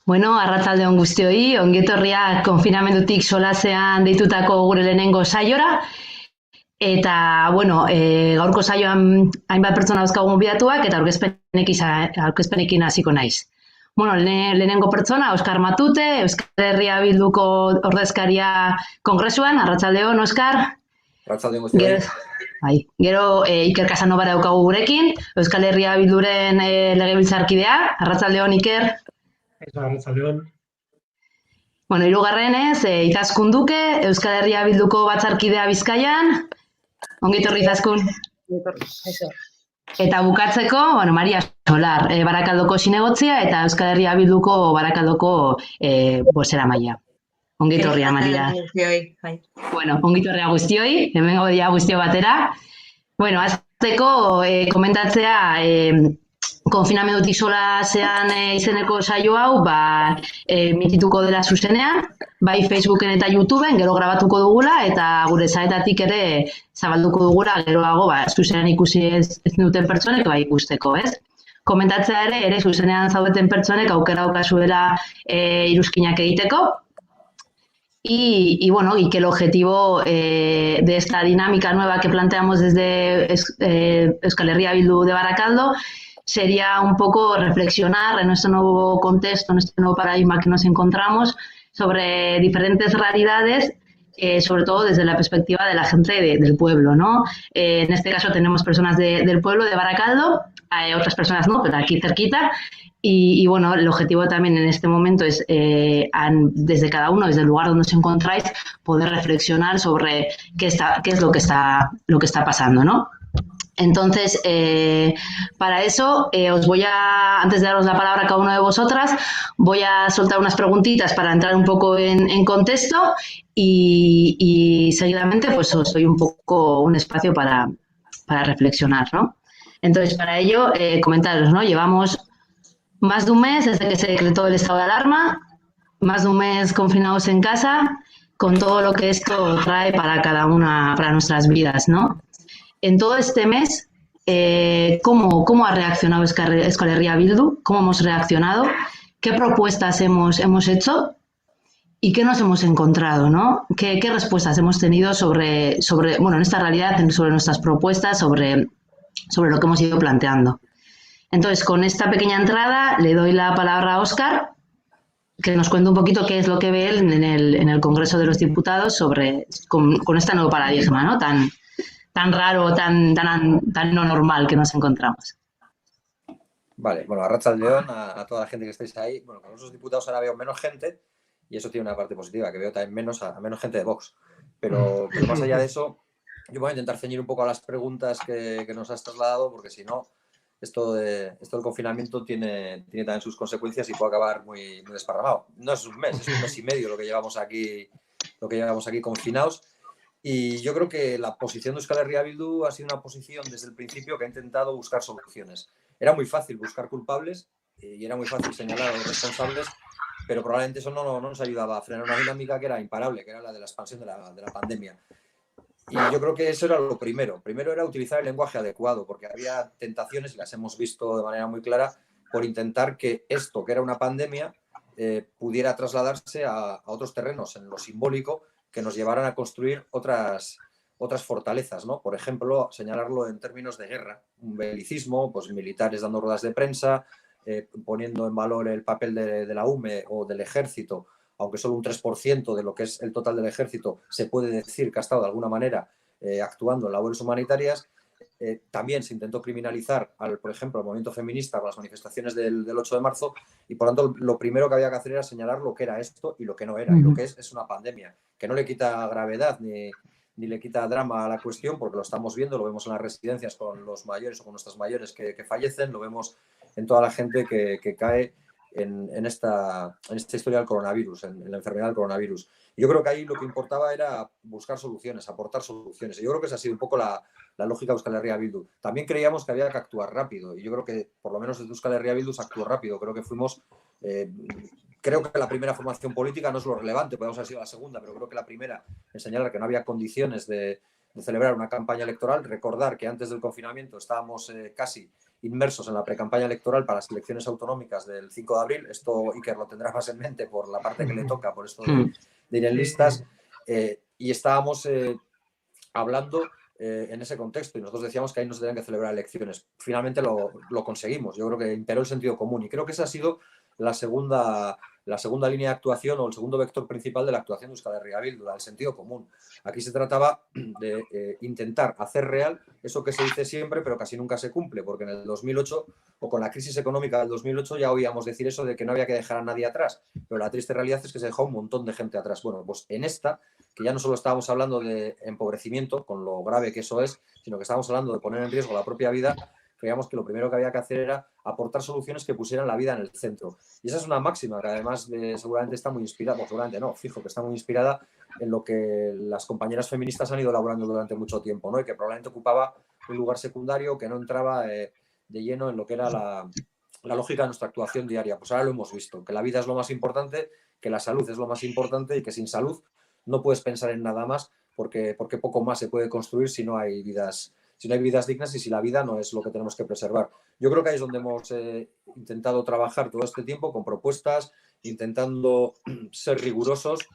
Bueno, arratsalde on guztioi, ongi etorriak konfinamendutik solasean deitutako gure lehenengo saiora. Eta, bueno, gaurko saioan hainbat pertsona dauzkagu gonbidatuak eta aurkezpenekin hasiko naiz. Bueno, lehenengo pertsona, Oskar Matute, Euskal Herria Bilduko ordezkaria kongresuan, arratsaldeon, Oskar. Arratsaldeon Gero, guztioi. gero Iker Casanova daukagu gurekin, Euskal Herria Bilduren legebiltzarkidea, arratsaldeon, Iker. Arratsaldeon. Bueno, hirugarrenez, Izaskun Duke, Euskal Herria Bilduko batzarkidea Bizkaian. Ongi etorri Izaskun. Eta bukatzeko, bueno, Maria Solar, Barakaldoko zinegotzia eta Euskal Herria Bilduko Barakaldoko bozeramailea. Ongi etorria, Maria. Bueno, ongi etorria guztioi, hemen gaudia guztio batera. Bueno, hasteko komentatzea konfinamendutik solasean izeneko saio hau, emitituko dela zuzenean, bai Facebooken eta YouTubeen, gero grabatuko dugula, eta gure saetatik ere zabalduko dugula, geroago, zuzenean ikusi ez duten pertsonek, bai ikusteko, ez? Komentatzea ere zuzenean zaudeten pertsonek aukera daukazuela iruzkinak egiteko. Y bueno, y que el objetivo de esta dinámica nueva que planteamos desde Euskal Herria Bildu de Barakaldo sería un poco reflexionar en nuestro nuevo contexto, en este nuevo paradigma que nos encontramos, sobre diferentes realidades, sobre todo desde la perspectiva de la gente del pueblo, ¿no? En este caso tenemos personas del pueblo de Barakaldo, otras personas no, pero aquí cerquita. Y bueno, el objetivo también en este momento es, desde cada uno, desde el lugar donde os encontráis, poder reflexionar sobre qué es lo que está pasando, ¿no? Entonces, para eso, antes de daros la palabra a cada uno de vosotras, voy a soltar unas preguntitas para entrar un poco en contexto y seguidamente pues os doy un poco un espacio para reflexionar, ¿no? Entonces, para ello, comentaros, ¿no? Llevamos más de un mes desde que se decretó el estado de alarma, más de un mes confinados en casa, con todo lo que esto trae para cada una, para nuestras vidas, ¿no? En todo este mes, ¿cómo ha reaccionado Euskal Herria Bildu? ¿Cómo hemos reaccionado? ¿Qué propuestas hemos hecho? ¿Y qué nos hemos encontrado, ¿no? ¿Qué respuestas hemos tenido sobre, bueno, en esta realidad, sobre nuestras propuestas, sobre lo que hemos ido planteando? Entonces, con esta pequeña entrada, le doy la palabra a Óscar, que nos cuente un poquito qué es lo que ve él en el Congreso de los Diputados con este nuevo paradigma, ¿no? Tan raro, tan no normal que nos encontramos. Vale, bueno, arratsaldeon a toda la gente que estáis ahí. Bueno, con los diputados ahora veo menos gente y eso tiene una parte positiva, que veo también menos gente de Vox. Pero más allá de eso, yo voy a intentar ceñir un poco a las preguntas que nos has trasladado, porque si no, esto del confinamiento tiene también sus consecuencias y puede acabar muy desparramado. No es un mes y medio lo que llevamos aquí confinados. Y yo creo que la posición de Euskal Herria Bildu ha sido una posición desde el principio que ha intentado buscar soluciones. Era muy fácil buscar culpables y era muy fácil señalar a los responsables, pero probablemente eso no nos ayudaba a frenar una dinámica que era imparable, que era la de la expansión de la pandemia. Y yo creo que eso era lo primero. Primero era utilizar el lenguaje adecuado, porque había tentaciones, y las hemos visto de manera muy clara, por intentar que esto, que era una pandemia, pudiera trasladarse a otros terrenos, en lo simbólico, que nos llevaran a construir otras fortalezas, ¿no? Por ejemplo, señalarlo en términos de guerra, un belicismo, pues militares dando ruedas de prensa, poniendo en valor el papel de la UME o del ejército, aunque solo un 3% de lo que es el total del ejército se puede decir que ha estado de alguna manera actuando en labores humanitarias. También se intentó criminalizar, por ejemplo, al movimiento feminista con las manifestaciones del 8 de marzo y, por tanto, lo primero que había que hacer era señalar lo que era esto y lo que no era. Y lo que es una pandemia, que no le quita gravedad ni le quita drama a la cuestión, porque lo estamos viendo, lo vemos en las residencias con los mayores o con nuestras mayores que fallecen, lo vemos en toda la gente que cae en esta historia del coronavirus, en la enfermedad del coronavirus. Y yo creo que ahí lo que importaba era buscar soluciones, aportar soluciones. Y yo creo que esa ha sido un poco la lógica de Euskal Herria Bildu. También creíamos que había que actuar rápido. Y yo creo que, por lo menos desde Euskal Herria Bildu, se actuó rápido. Creo que fuimos... creo que la primera formación política no es lo relevante, podemos haber sido la segunda, pero creo que la primera en señalar que no había condiciones de celebrar una campaña electoral. Recordar que antes del confinamiento estábamos casi inmersos en la precampaña electoral para las elecciones autonómicas del 5 de abril. Esto Iker lo tendrá más en mente por la parte que le toca, por esto de ir en listas. Y estábamos hablando en ese contexto y nosotros decíamos que ahí no se tenían que celebrar elecciones. Finalmente lo conseguimos. Yo creo que imperó el sentido común y creo que esa ha sido la segunda línea de actuación o el segundo vector principal de la actuación de Euskal Herria Bildu, el sentido común. Aquí se trataba de intentar hacer real eso que se dice siempre pero casi nunca se cumple, porque en el 2008 o con la crisis económica del 2008 ya oíamos decir eso de que no había que dejar a nadie atrás, pero la triste realidad es que se dejó un montón de gente atrás. Bueno, pues en esta, que ya no solo estábamos hablando de empobrecimiento, con lo grave que eso es, sino que estábamos hablando de poner en riesgo la propia vida, creíamos que lo primero que había que hacer era aportar soluciones que pusieran la vida en el centro. Y esa es una máxima que además seguramente está muy inspirada, bueno, seguramente no, fijo que está muy inspirada en lo que las compañeras feministas han ido elaborando durante mucho tiempo, ¿no? Y que probablemente ocupaba un lugar secundario que no entraba de lleno en lo que era la lógica de nuestra actuación diaria. Pues ahora lo hemos visto, que la vida es lo más importante, que la salud es lo más importante y que sin salud no puedes pensar en nada más porque poco más se puede construir si no hay vidas dignas y si la vida no es lo que tenemos que preservar. Yo creo que ahí es donde hemos intentado trabajar todo este tiempo con propuestas, intentando ser rigurosos.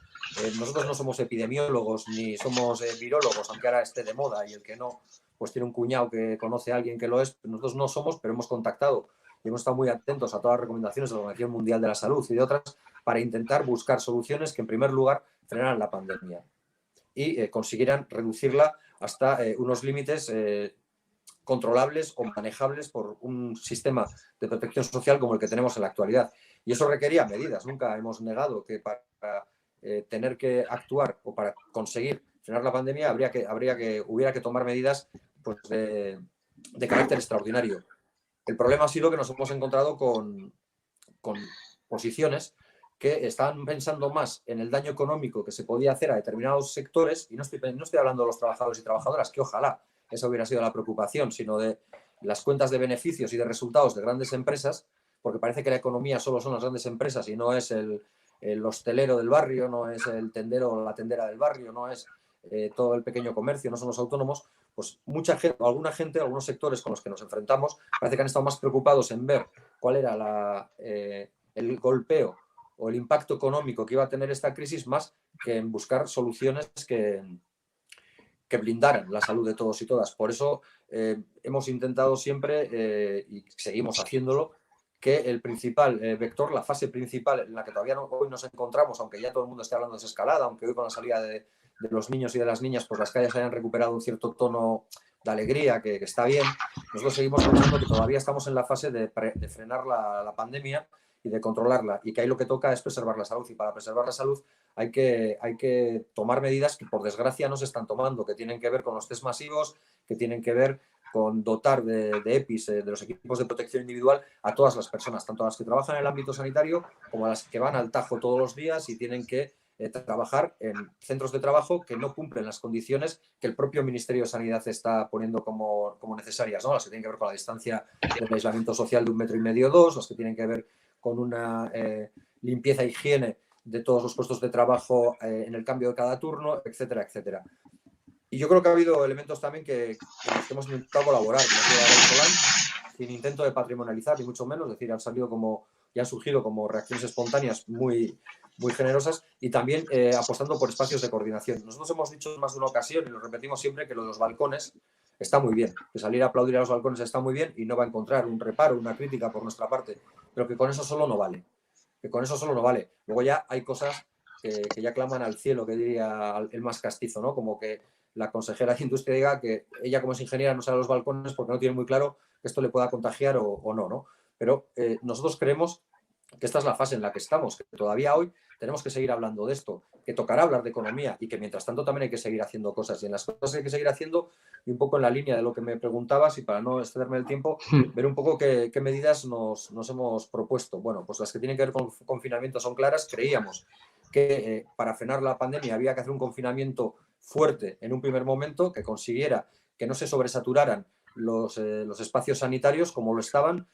Nosotros no somos epidemiólogos ni somos virólogos, aunque ahora esté de moda y el que no, pues tiene un cuñado que conoce a alguien que lo es. Nosotros no somos, pero hemos contactado y hemos estado muy atentos a todas las recomendaciones de la Organización Mundial de la Salud y de otras para intentar buscar soluciones que en primer lugar frenaran la pandemia y consiguieran reducirla hasta unos límites controlables o manejables por un sistema de protección social como el que tenemos en la actualidad. Y eso requería medidas. Nunca hemos negado que para tener que actuar o para conseguir frenar la pandemia hubiera que tomar medidas pues, de carácter extraordinario. El problema ha sido que nos hemos encontrado con posiciones que estaban pensando más en el daño económico que se podía hacer a determinados sectores, y no estoy hablando de los trabajadores y trabajadoras, que ojalá esa hubiera sido la preocupación, sino de las cuentas de beneficios y de resultados de grandes empresas, porque parece que la economía solo son las grandes empresas y no es el hostelero del barrio, no es el tendero o la tendera del barrio, no es todo el pequeño comercio, no son los autónomos. Pues mucha gente, algunos sectores con los que nos enfrentamos, parece que han estado más preocupados en ver cuál era el golpeo o el impacto económico que iba a tener esta crisis más que en buscar soluciones que blindaran la salud de todos y todas. Por eso hemos intentado siempre, y seguimos haciéndolo, que el principal vector, la fase principal en la que todavía hoy nos encontramos, aunque ya todo el mundo esté hablando de desescalada, aunque hoy con la salida de los niños y de las niñas, pues las calles hayan recuperado un cierto tono de alegría, que está bien, nosotros seguimos pensando que todavía estamos en la fase de frenar la pandemia y de controlarla, y que ahí lo que toca es preservar la salud, y para preservar la salud hay que tomar medidas que por desgracia no se están tomando, que tienen que ver con los test masivos, que tienen que ver con dotar de EPIs, de los equipos de protección individual, a todas las personas, tanto a las que trabajan en el ámbito sanitario como a las que van al Tajo todos los días y tienen que trabajar en centros de trabajo que no cumplen las condiciones que el propio Ministerio de Sanidad está poniendo como necesarias, ¿no? Las que tienen que ver con la distancia del aislamiento social de 1,5 metros, 2, las que tienen que ver con una limpieza e higiene de todos los puestos de trabajo en el cambio de cada turno, etcétera, etcétera. Y yo creo que ha habido elementos también que hemos intentado colaborar, sin intento de patrimonializar, ni mucho menos, es decir, han surgido como reacciones espontáneas muy, muy generosas y también apostando por espacios de coordinación. Nosotros hemos dicho en más de una ocasión, y lo repetimos siempre, que lo de los balcones está muy bien, que salir a aplaudir a los balcones está muy bien y no va a encontrar un reparo, una crítica por nuestra parte, pero que con eso solo no vale. Luego ya hay cosas que ya claman al cielo, que diría el más castizo, ¿no? Como que la consejera de Industria diga que ella como es ingeniera no sale a los balcones porque no tiene muy claro que esto le pueda contagiar o no, ¿no? Pero nosotros creemos que esta es la fase en la que estamos, que todavía hoy tenemos que seguir hablando de esto, que tocará hablar de economía y que mientras tanto también hay que seguir haciendo cosas. Y en las cosas que hay que seguir haciendo, y un poco en la línea de lo que me preguntabas, y para no excederme el tiempo, ver un poco qué medidas nos hemos propuesto. Bueno, pues las que tienen que ver con confinamiento son claras. Creíamos que para frenar la pandemia había que hacer un confinamiento fuerte en un primer momento, que consiguiera que no se sobresaturaran los espacios sanitarios como lo estaban,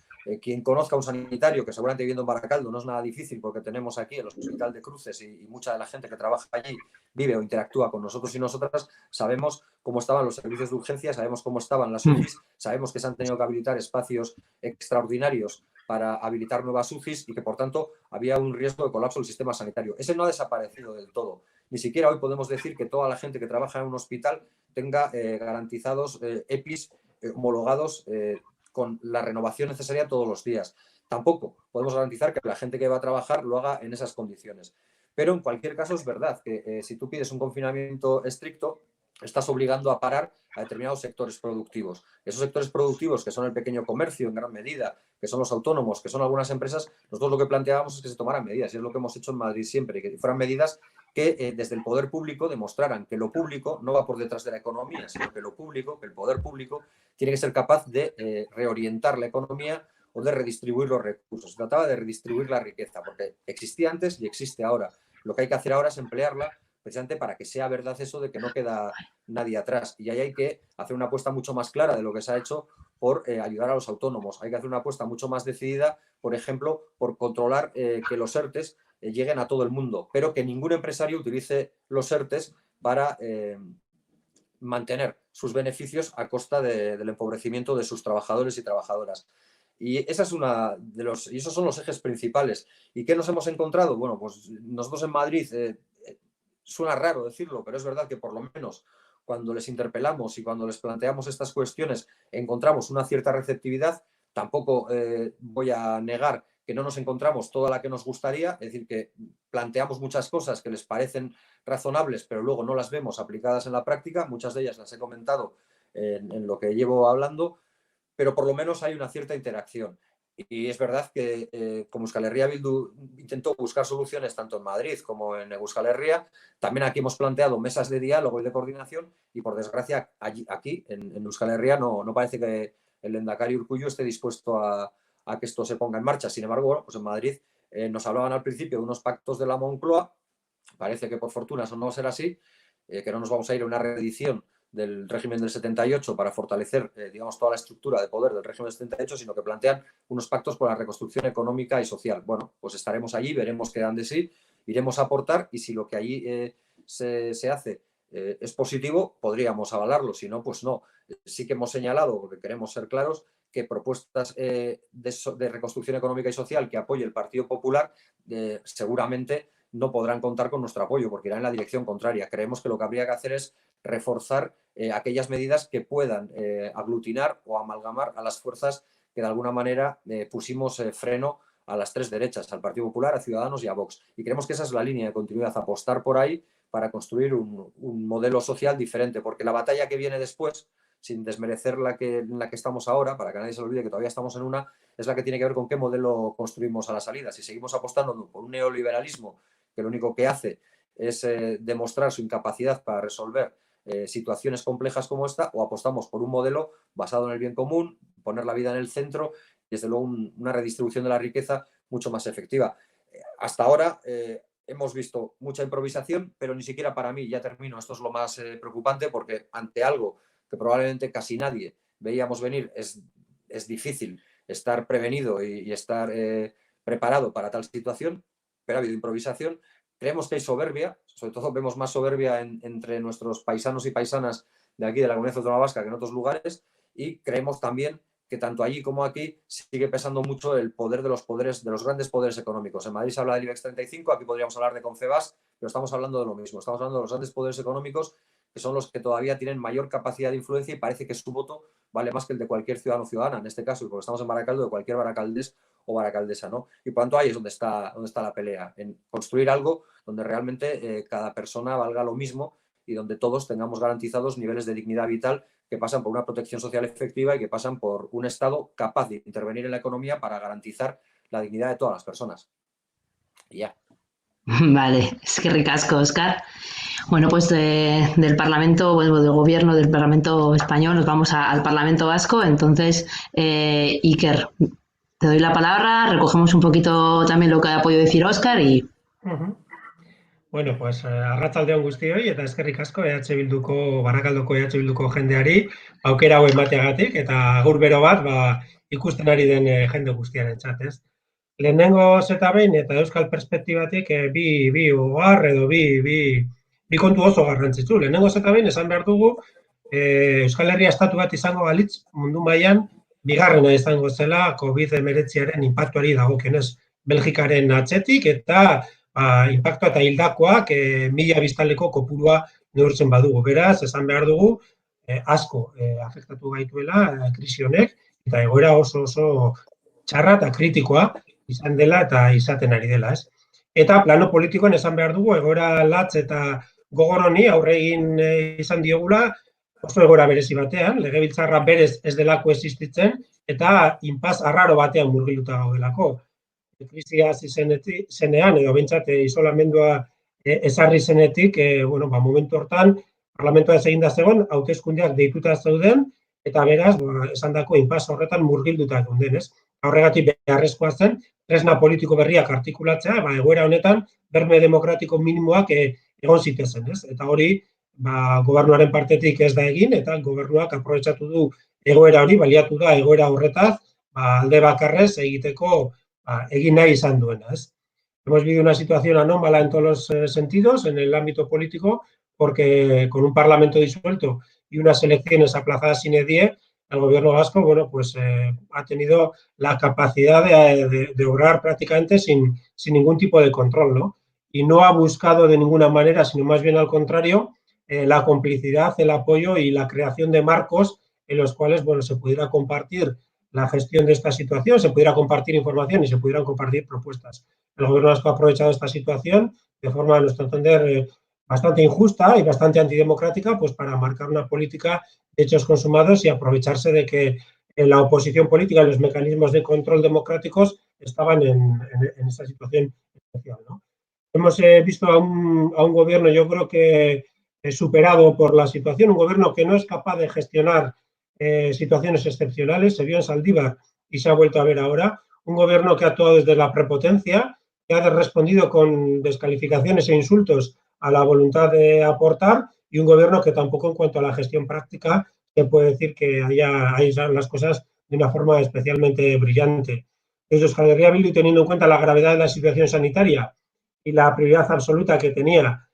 Quien conozca a un sanitario, que seguramente viviendo en Baracaldo no es nada difícil porque tenemos aquí el Hospital de Cruces y mucha de la gente que trabaja allí vive o interactúa con nosotros y nosotras, sabemos cómo estaban los servicios de urgencia, sabemos cómo estaban las UCIs, sabemos que se han tenido que habilitar espacios extraordinarios para habilitar nuevas UCIs y que, por tanto, había un riesgo de colapso del sistema sanitario. Ese no ha desaparecido del todo. Ni siquiera hoy podemos decir que toda la gente que trabaja en un hospital tenga garantizados EPIs homologados con la renovación necesaria todos los días. Tampoco podemos garantizar que la gente que va a trabajar lo haga en esas condiciones. Pero en cualquier caso es verdad que si tú pides un confinamiento estricto, estás obligando a parar a determinados sectores productivos. Esos sectores productivos, que son el pequeño comercio en gran medida, que son los autónomos, que son algunas empresas, nosotros lo que planteábamos es que se tomaran medidas, y es lo que hemos hecho en Madrid siempre, que fueran medidas que desde el poder público demostraran que lo público no va por detrás de la economía, sino que lo público, que el poder público, tiene que ser capaz de reorientar la economía o de redistribuir los recursos. Se trataba de redistribuir la riqueza, porque existía antes y existe ahora. Lo que hay que hacer ahora es emplearla precisamente para que sea verdad eso de que no queda nadie atrás. Y ahí hay que hacer una apuesta mucho más clara de lo que se ha hecho por ayudar a los autónomos. Hay que hacer una apuesta mucho más decidida, por ejemplo, por controlar que los ERTEs lleguen a todo el mundo, pero que ningún empresario utilice los ERTEs para mantener sus beneficios a costa del empobrecimiento de sus trabajadores y trabajadoras. Y esa es y esos son los ejes principales. ¿Y qué nos hemos encontrado? Bueno, pues nosotros en Madrid, suena raro decirlo, pero es verdad que por lo menos cuando les interpelamos y cuando les planteamos estas cuestiones encontramos una cierta receptividad. Tampoco voy a negar que no nos encontramos toda la que nos gustaría, es decir, que planteamos muchas cosas que les parecen razonables, pero luego no las vemos aplicadas en la práctica. Muchas de ellas las he comentado en lo que llevo hablando, pero por lo menos hay una cierta interacción. Y es verdad que como Euskal Herria Bildu intentó buscar soluciones tanto en Madrid como en Euskal Herria, también aquí hemos planteado mesas de diálogo y de coordinación y, por desgracia, aquí en Euskal Herria no parece que el lehendakari Urkullu esté dispuesto a que esto se ponga en marcha. Sin embargo, bueno, pues en Madrid nos hablaban al principio de unos pactos de la Moncloa. Parece que por fortuna eso no va a ser así, que no nos vamos a ir a una reedición del régimen del 78 para fortalecer, digamos, toda la estructura de poder del régimen del 78, sino que plantean unos pactos por la reconstrucción económica y social. Bueno, pues estaremos allí, veremos qué dan de sí, iremos a aportar y si lo que allí se hace es positivo, podríamos avalarlo, si no, pues no. Sí que hemos señalado, porque queremos ser claros, que propuestas de reconstrucción económica y social que apoye el Partido Popular seguramente no podrán contar con nuestro apoyo porque irán en la dirección contraria. Creemos que lo que habría que hacer es reforzar aquellas medidas que puedan aglutinar o amalgamar a las fuerzas que de alguna manera pusimos freno a las tres derechas, al Partido Popular, a Ciudadanos y a Vox. Y creemos que esa es la línea de continuidad, apostar por ahí para construir un modelo social diferente, porque la batalla que viene después, sin desmerecer en la que estamos ahora, para que nadie se olvide que todavía estamos en una, es la que tiene que ver con qué modelo construimos a la salida. Si seguimos apostando por un neoliberalismo que lo único que hace es demostrar su incapacidad para resolver situaciones complejas como esta, o apostamos por un modelo basado en el bien común, poner la vida en el centro y desde luego una redistribución de la riqueza mucho más efectiva. Hasta ahora hemos visto mucha improvisación, pero ni siquiera para mí, ya termino, esto es lo más preocupante, porque ante algo que probablemente casi nadie veíamos venir, es difícil estar prevenido y estar preparado para tal situación, pero ha habido improvisación. Creemos que hay soberbia, sobre todo vemos más soberbia entre nuestros paisanos y paisanas de aquí, de la Comunidad Autónoma Vasca, que en otros lugares, y creemos también que tanto allí como aquí sigue pesando mucho el poder de los grandes poderes económicos. En Madrid se habla del IBEX 35, aquí podríamos hablar de Confebas, pero estamos hablando de lo mismo. Estamos hablando de los grandes poderes económicos que son los que todavía tienen mayor capacidad de influencia y parece que su voto vale más que el de cualquier ciudadano o ciudadana, en este caso, y porque estamos en Baracaldo, de cualquier baracaldés o baracaldesa, ¿no? Y por tanto ahí es donde está la pelea, en construir algo donde realmente cada persona valga lo mismo y donde todos tengamos garantizados niveles de dignidad vital que pasan por una protección social efectiva y que pasan por un Estado capaz de intervenir en la economía para garantizar la dignidad de todas las personas. Y ya. Vale, es que ricasco, Óscar. Bueno, pues del Parlamento, bueno, del Gobierno del Parlamento español nos vamos al Parlamento vasco. Entonces, Iker, te doy la palabra, recogemos un poquito también lo que ha podido decir Óscar y... Bueno, pues arratsaldeon guztioi eta eskerrik asko Barakaldoko EH Bilduko jendeari aukera hau emateagatik eta agur bero bat ikusten ari den jende guztiarentzat, ez? Lehenengoz eta behin eta euskal perspektibatik bi ohar edo bi kontu oso garrantzitsu. Lehenengoz eta behin esan behar dugu Euskal Herria estatu bat izango balitz mundu mailan bigarrena izango zela COVID-19aren inpaktuari dagokionez Belgikaren atzetik eta inpaktua eta hildakoak 1000 biztanleko kopurua neurtzen badugu. Beraz, esan behar dugu asko afektatu gaituela krisi honek eta egoera oso txarra eta kritikoa izan dela eta izaten ari dela, ez? Eta plano politikoan esan behar dugu egoera latz eta gogor honi aurre egin izan diogula oso egoera berezi batean, legebiltzarra berez ez delako existitzen eta inpaz arraro batean murgilduta gaudelako. Krisia hasi zenean edo behintzat isolamendua ezarri zenetik, momentu hortan parlamentoa ez egin da zegoen, hauteskundeak deituta zeuden eta beraz, esandako inpaz horretan murgilduta geunden, ez? Horregatik beharrezkoa zen, tresna politiko berriak artikulatzea, egoera honetan berme demokratiko minimoak egon zitezen, ez? Eta hori, gobernuaren partetik ez da egin, eta gobernuak aprobetxatu du egoera hori, baliatu da egoera horretaz, alde bakarrez egiteko egin nahi izan duena, ez? Hemos vivido una situación anómala en todos los sentidos en el ámbito político, porque con un parlamento disuelto y unas elecciones aplazadas sine die, el gobierno vasco, ha tenido la capacidad de obrar prácticamente sin ningún tipo de control, ¿no? Y no ha buscado de ninguna manera, sino más bien al contrario, la complicidad, el apoyo y la creación de marcos en los cuales, se pudiera compartir la gestión de esta situación, se pudiera compartir información y se pudieran compartir propuestas. El gobierno vasco ha aprovechado esta situación de forma, a nuestro entender, bastante injusta y bastante antidemocrática, pues para marcar una política de hechos consumados y aprovecharse de que la oposición política y los mecanismos de control democráticos estaban en esa situación especial, ¿no? Hemos visto a un gobierno, yo creo que superado por la situación, un gobierno que no es capaz de gestionar situaciones excepcionales, se vio en Saldívar y se ha vuelto a ver ahora, un gobierno que ha actuado desde la prepotencia, que ha respondido con descalificaciones e insultos a la voluntad de aportar y un gobierno que tampoco en cuanto a la gestión práctica se puede decir que haya las cosas de una forma especialmente brillante. Desde Euskal Herria Bildu, teniendo en cuenta la gravedad de la situación sanitaria y la prioridad absoluta que tenía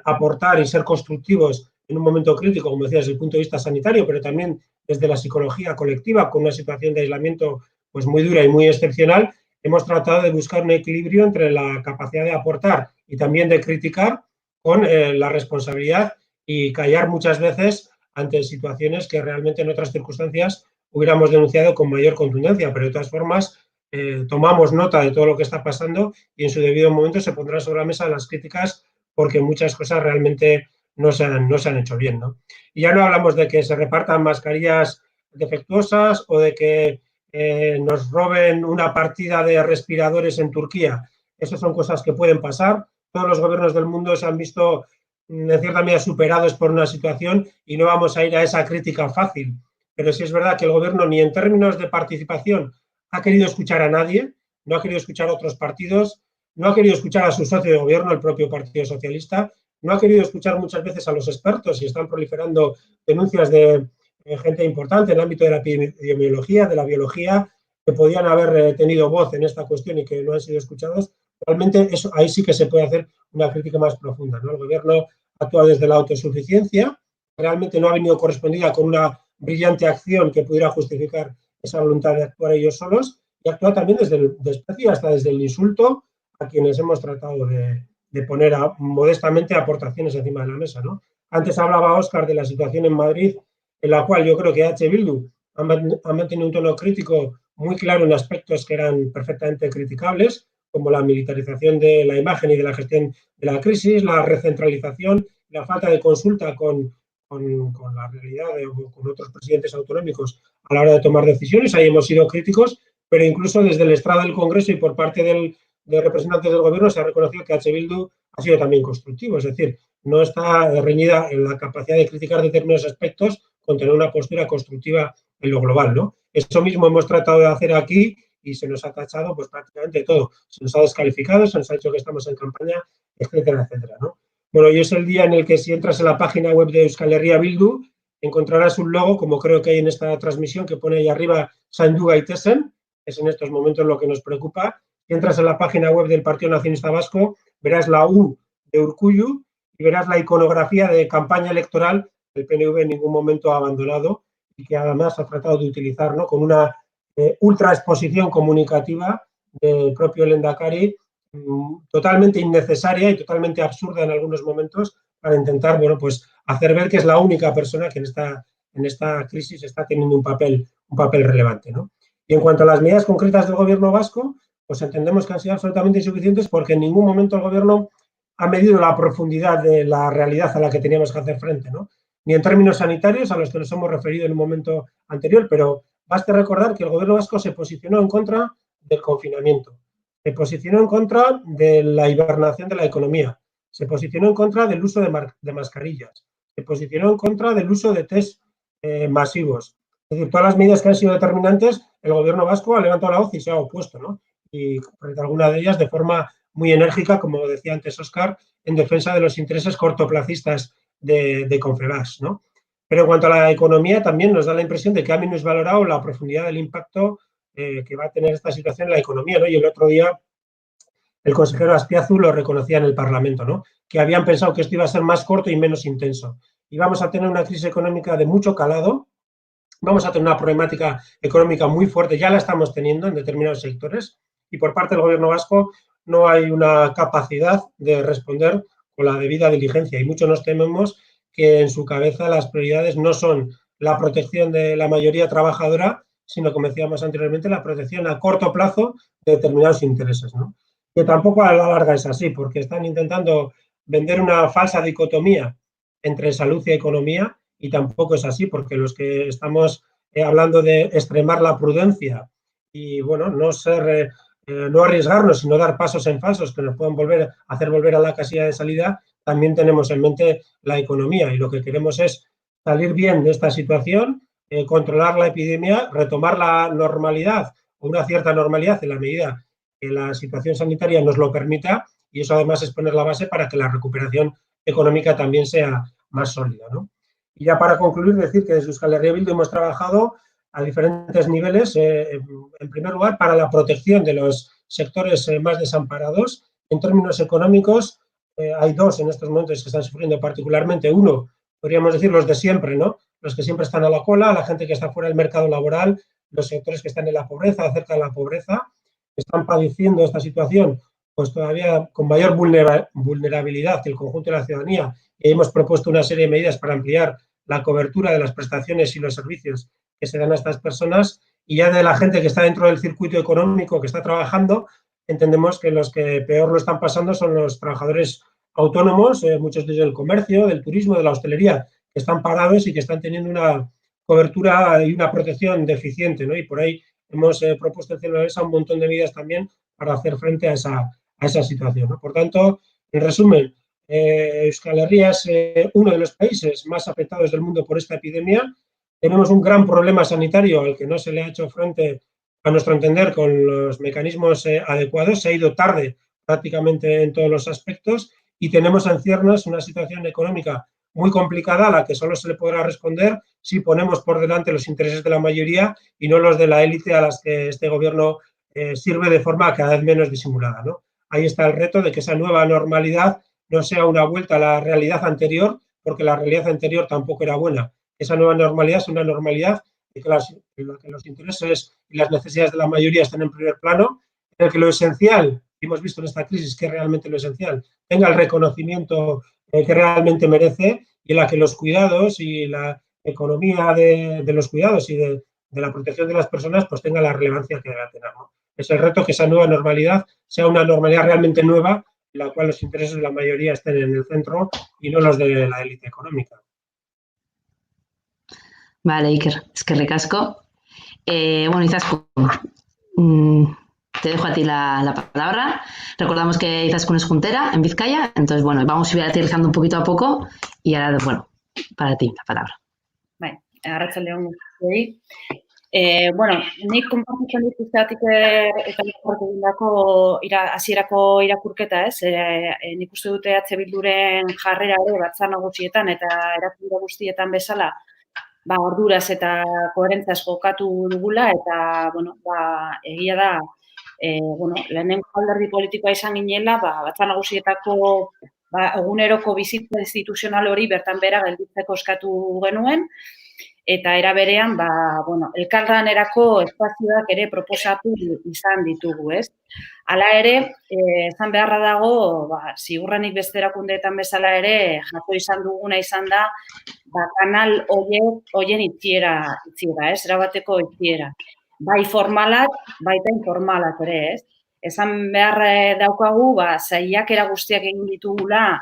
aportar y ser constructivos en un momento crítico, como decía, desde el punto de vista sanitario, pero también desde la psicología colectiva, con una situación de aislamiento pues muy dura y muy excepcional, hemos tratado de buscar un equilibrio entre la capacidad de aportar y también de criticar con la responsabilidad y callar muchas veces ante situaciones que realmente en otras circunstancias hubiéramos denunciado con mayor contundencia, pero de todas formas tomamos nota de todo lo que está pasando y en su debido momento se pondrán sobre la mesa las críticas porque muchas cosas realmente no se han hecho bien, ¿no? Y ya no hablamos de que se repartan mascarillas defectuosas o de que nos roben una partida de respiradores en Turquía. Esas son cosas que pueden pasar. Todos los gobiernos del mundo se han visto en cierta medida superados por una situación y no vamos a ir a esa crítica fácil. Pero sí es verdad que el gobierno ni en términos de participación ha querido escuchar a nadie, no ha querido escuchar a otros partidos, no ha querido escuchar a su socio de gobierno, el propio Partido Socialista, no ha querido escuchar muchas veces a los expertos y están proliferando denuncias de gente importante en el ámbito de la epidemiología, de la biología, que podían haber tenido voz en esta cuestión y que no han sido escuchados. Realmente eso, ahí sí que se puede hacer una crítica más profunda, ¿no? El gobierno actúa desde la autosuficiencia, realmente no ha venido correspondida con una brillante acción que pudiera justificar esa voluntad de actuar ellos solos y actúa también desde el desprecio, hasta desde el insulto a quienes hemos tratado de poner modestamente aportaciones encima de la mesa, ¿no? Antes hablaba Óscar de la situación en Madrid, en la cual yo creo que H. Bildu ha mantenido un tono crítico muy claro en aspectos que eran perfectamente criticables, como la militarización de la imagen y de la gestión de la crisis, la recentralización, la falta de consulta con la realidad con otros presidentes autonómicos a la hora de tomar decisiones. Ahí hemos sido críticos, pero incluso desde el estrado del Congreso y por parte de representantes del gobierno se ha reconocido que H. Bildu ha sido también constructivo, es decir, no está reñida en la capacidad de criticar determinados aspectos con tener una postura constructiva en lo global, ¿no? Eso mismo hemos tratado de hacer aquí y se nos ha tachado pues prácticamente todo. Se nos ha descalificado, se nos ha dicho que estamos en campaña, etcétera, etcétera, ¿no? Bueno, hoy es el día en el que si entras en la página web de Euskal Herria Bildu encontrarás un logo, como creo que hay en esta transmisión, que pone ahí arriba zaindu gaitezen, es en estos momentos lo que nos preocupa. Si entras en la página web del Partido Nacionalista Vasco, verás la U de Urkullu y verás la iconografía de campaña electoral que el PNV en ningún momento ha abandonado y que además ha tratado de utilizar, ¿no?, con una ultra exposición comunicativa del propio Lehendakari, totalmente innecesaria y totalmente absurda en algunos momentos, para intentar, bueno, pues hacer ver que es la única persona que en esta crisis está teniendo un papel relevante, ¿no? Y en cuanto a las medidas concretas del gobierno vasco, pues entendemos que han sido absolutamente insuficientes porque en ningún momento el gobierno ha medido la profundidad de la realidad a la que teníamos que hacer frente, ¿no? Ni en términos sanitarios, a los que nos hemos referido en un momento anterior, pero basta recordar que el gobierno vasco se posicionó en contra del confinamiento, se posicionó en contra de la hibernación de la economía, se posicionó en contra del uso de mascarillas, se posicionó en contra del uso de test masivos. Es decir, todas las medidas que han sido determinantes, el gobierno vasco ha levantado la voz y se ha opuesto, ¿no? Y frente a alguna de ellas de forma muy enérgica, como decía antes Óscar, en defensa de los intereses cortoplacistas de Confebask, ¿no? Pero en cuanto a la economía, también nos da la impresión de que ha minusvalorado la profundidad del impacto que va a tener esta situación en la economía, ¿no? Y el otro día el consejero Azpiazu lo reconocía en el Parlamento, ¿no?, que habían pensado que esto iba a ser más corto y menos intenso. Y vamos a tener una crisis económica de mucho calado, vamos a tener una problemática económica muy fuerte, ya la estamos teniendo en determinados sectores, y por parte del gobierno vasco no hay una capacidad de responder con la debida diligencia, y mucho nos tememos que en su cabeza las prioridades no son la protección de la mayoría trabajadora, sino, como decíamos anteriormente, la protección a corto plazo de determinados intereses, ¿no? Que tampoco a la larga es así, porque están intentando vender una falsa dicotomía entre salud y economía, y tampoco es así, porque los que estamos hablando de extremar la prudencia y, bueno, no arriesgarnos, sino dar pasos en falsos que nos puedan hacer volver a la casilla de salida, también tenemos en mente la economía, y lo que queremos es salir bien de esta situación, controlar la epidemia, retomar la normalidad o una cierta normalidad en la medida que la situación sanitaria nos lo permita, y eso además es poner la base para que la recuperación económica también sea más sólida, ¿no? Y ya para concluir, decir que desde Euskal Herria Bildu hemos trabajado a diferentes niveles, en primer lugar, para la protección de los sectores más desamparados. En términos económicos, hay dos en estos momentos que están sufriendo particularmente. Uno, podríamos decir los de siempre, ¿no?, los que siempre están a la cola, la gente que está fuera del mercado laboral, los sectores que están en la pobreza, cerca de la pobreza, están padeciendo esta situación pues todavía con mayor vulnerabilidad que el conjunto de la ciudadanía, y hemos propuesto una serie de medidas para ampliar la cobertura de las prestaciones y los servicios que se dan a estas personas, y ya de la gente que está dentro del circuito económico, que está trabajando, entendemos que los que peor lo están pasando son los trabajadores autónomos, muchos de ellos del comercio, del turismo, de la hostelería, que están parados y que están teniendo una cobertura y una protección deficiente, ¿no? Y por ahí hemos propuesto encima de la mesa un montón de medidas también para hacer frente a esa situación, ¿no? Por tanto, en resumen, Euskal Herria es uno de los países más afectados del mundo por esta epidemia. Tenemos un gran problema sanitario al que no se le ha hecho frente, a nuestro entender, con los mecanismos adecuados. Se ha ido tarde prácticamente en todos los aspectos, y tenemos en ciernes una situación económica muy complicada a la que solo se le podrá responder si ponemos por delante los intereses de la mayoría y no los de la élite a las que este gobierno sirve de forma cada vez menos disimulada, ¿no? Ahí está el reto de que esa nueva normalidad no sea una vuelta a la realidad anterior, porque la realidad anterior tampoco era buena. Esa nueva normalidad es una normalidad en que los intereses y las necesidades de la mayoría estén en primer plano, en el que lo esencial, hemos visto en esta crisis que es realmente lo esencial, tenga el reconocimiento que realmente merece, y en la que los cuidados y la economía de los cuidados y de la protección de las personas pues tenga la relevancia que debe tener, ¿no? Es el reto que esa nueva normalidad sea una normalidad realmente nueva, en la cual los intereses de la mayoría estén en el centro y no los de la élite económica. Vale, Iker, eskerrik asko. Bueno, Izaskun, te dejo a ti la palabra. Recordamos que Izaskun es juntera en Vizcaya, entonces, bueno, vamos a ir aterrizando un poquito a poco, y ahora, bueno, para ti la palabra. Bai, arratsaldeon guztioi. Bueno, nik konpartitzen dut usteatik eta egindako hasierako irakurketa, ez? Nik uste dute EH Bilduren jarrera ere batzar nagusietan eta erakundea guztietan bezala orduraz eta koherentzaz jokatu dugula, eta, egia da, lehenengo alderdi politikoa izan ginela, Batzar Nagusietako eguneroko bizitza instituzional hori bertan bera gelditzeko eskatu genuen, eta era berean, elkarlanerako espazioak ere proposatu izan ditugu, ez? Hala ere, esan beharra dago, ziurrenik beste erakundeetan bezala ere, jaso izan duguna izan da, kanal horien itxiera, ez? Erabateko itxiera. Bai formalak, baita informalak ere, ez? Esan behar daukagu, saiakera guztiak egin ditugula,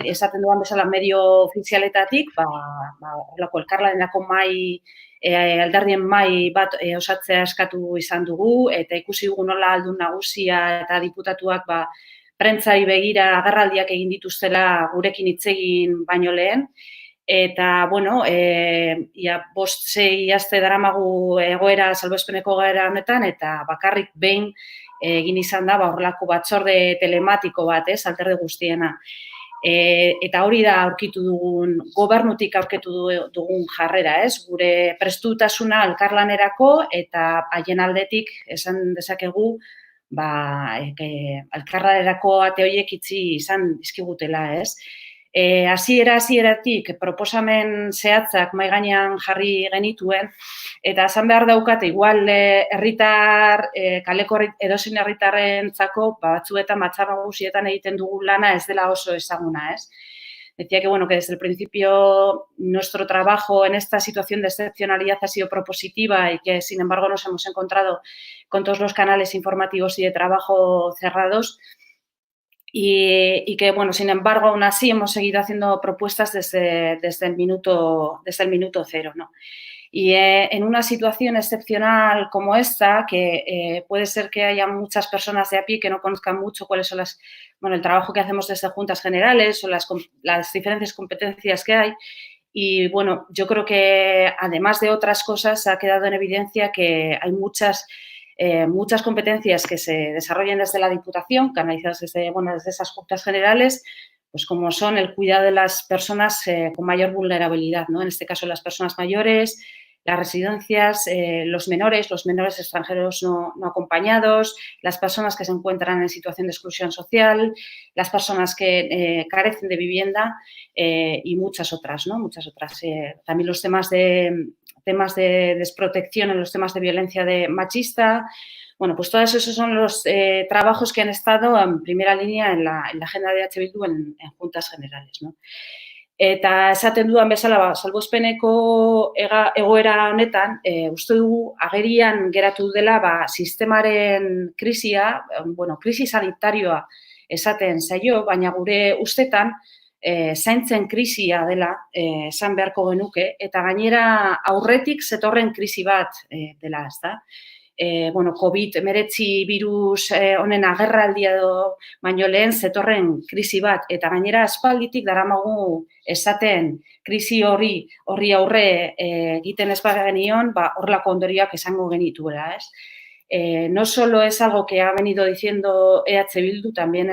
esaten duan bezala medio ofizialetatik, horrelako elkarlanerako alderdien mai bat osatzea eskatu izan dugu, eta ikusi dugu nola aldun nagusia eta diputatuak prentzari begira agerraldiak egin dituztela gurekin hitz egin baino lehen, eta, ia 5-6 aste daramagu egoera, salbuespeneko egoera honetan, eta bakarrik behin egin izan da horrelako batzorde telematiko bat, alderdi guztiena. Eta hori da aurkitu dugun, gobernutik aurkitu dugun jarrera, gure prestutasuna elkarlanerako eta haien aldetik esan dezakegu elkarlanerako ate horiek itxi izan dizkigutela, hasieratik proposamen zehatzak mahai gainean jarri genituen, eta esan behar daukate, igual herritar, kaleko edozein herritarrentzako batzuetan Batzar Nagusietan egiten dugu lana ez dela oso ezaguna, ez? Decía que desde el principio nuestro trabajo en esta situación de excepcionalidad ha sido propositiva y que, sin embargo, nos hemos encontrado con todos los canales informativos y de trabajo cerrados. Y que, sin embargo, aún así hemos seguido haciendo propuestas desde el minuto cero, ¿no? Y en una situación excepcional como esta, que puede ser que haya muchas personas de a pie que no conozcan mucho cuáles son el trabajo que hacemos desde Juntas Generales o las diferentes competencias que hay. Y, yo creo que, además de otras cosas, ha quedado en evidencia que hay muchas competencias que se desarrollan desde la Diputación, canalizadas desde esas Juntas Generales, pues como son el cuidado de las personas con mayor vulnerabilidad, ¿no? En este caso, las personas mayores, las residencias, los menores extranjeros no acompañados, las personas que se encuentran en situación de exclusión social, las personas que carecen de vivienda y muchas otras, ¿no? Muchas otras. También los temas de desprotección en los temas de violencia machista. Pues todos esos son los trabajos que han estado en primera línea en la agenda de H. Bildu en Juntas Generales, ¿no? Eta esaten dudan bezala, salbuespeneko egoera honetan, uste dugu agerian geratu dela sistemaren krisia, krisi sanitarioa esaten zaio, baina gure ustetan zaintzen krisia dela esan beharko genuke, eta gainera aurretik zetorren krisi bat dela, ez da? COVID-19 virus honen agerraldia baino lehen zetorren krisi bat, eta gainera aspalditik daramagu esaten krisi horri aurre egiten ez bagenion, horrelako ondorioak esango genituela, ez? No solo es algo que ha venido diciendo EH Bildu, también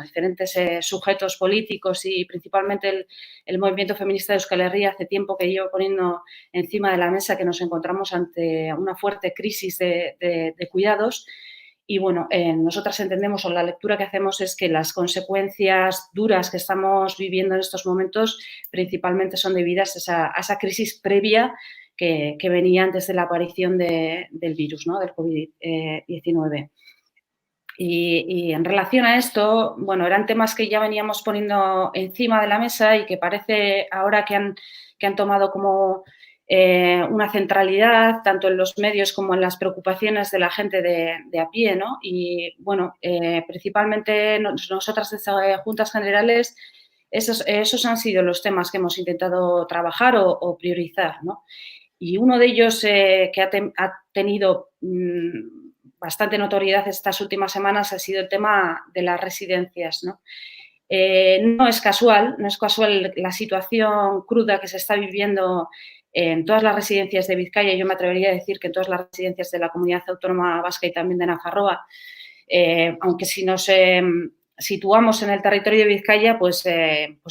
diferentes sujetos políticos y principalmente el movimiento feminista de Euskal Herria hace tiempo que llevo poniendo encima de la mesa que nos encontramos ante una fuerte crisis de cuidados. Y nosotras entendemos, o la lectura que hacemos es que las consecuencias duras que estamos viviendo en estos momentos principalmente son debidas a esa crisis previa que venía antes de la aparición del virus, ¿no? Del COVID-19. Y en relación a esto, eran temas que ya veníamos poniendo encima de la mesa y que parece ahora que han tomado como una centralidad tanto en los medios como en las preocupaciones de la gente de a pie, ¿no? Y, principalmente nosotras desde Juntas Generales, esos han sido los temas que hemos intentado trabajar o priorizar, ¿no? Y uno de ellos que ha tenido bastante notoriedad estas últimas semanas ha sido el tema de las residencias, ¿no? No es casual la situación cruda que se está viviendo en todas las residencias de Vizcaya. Yo me atrevería a decir que en todas las residencias de la Comunidad Autónoma Vasca y también de Nafarroa, aunque si nos situamos en el territorio de Vizcaya, pues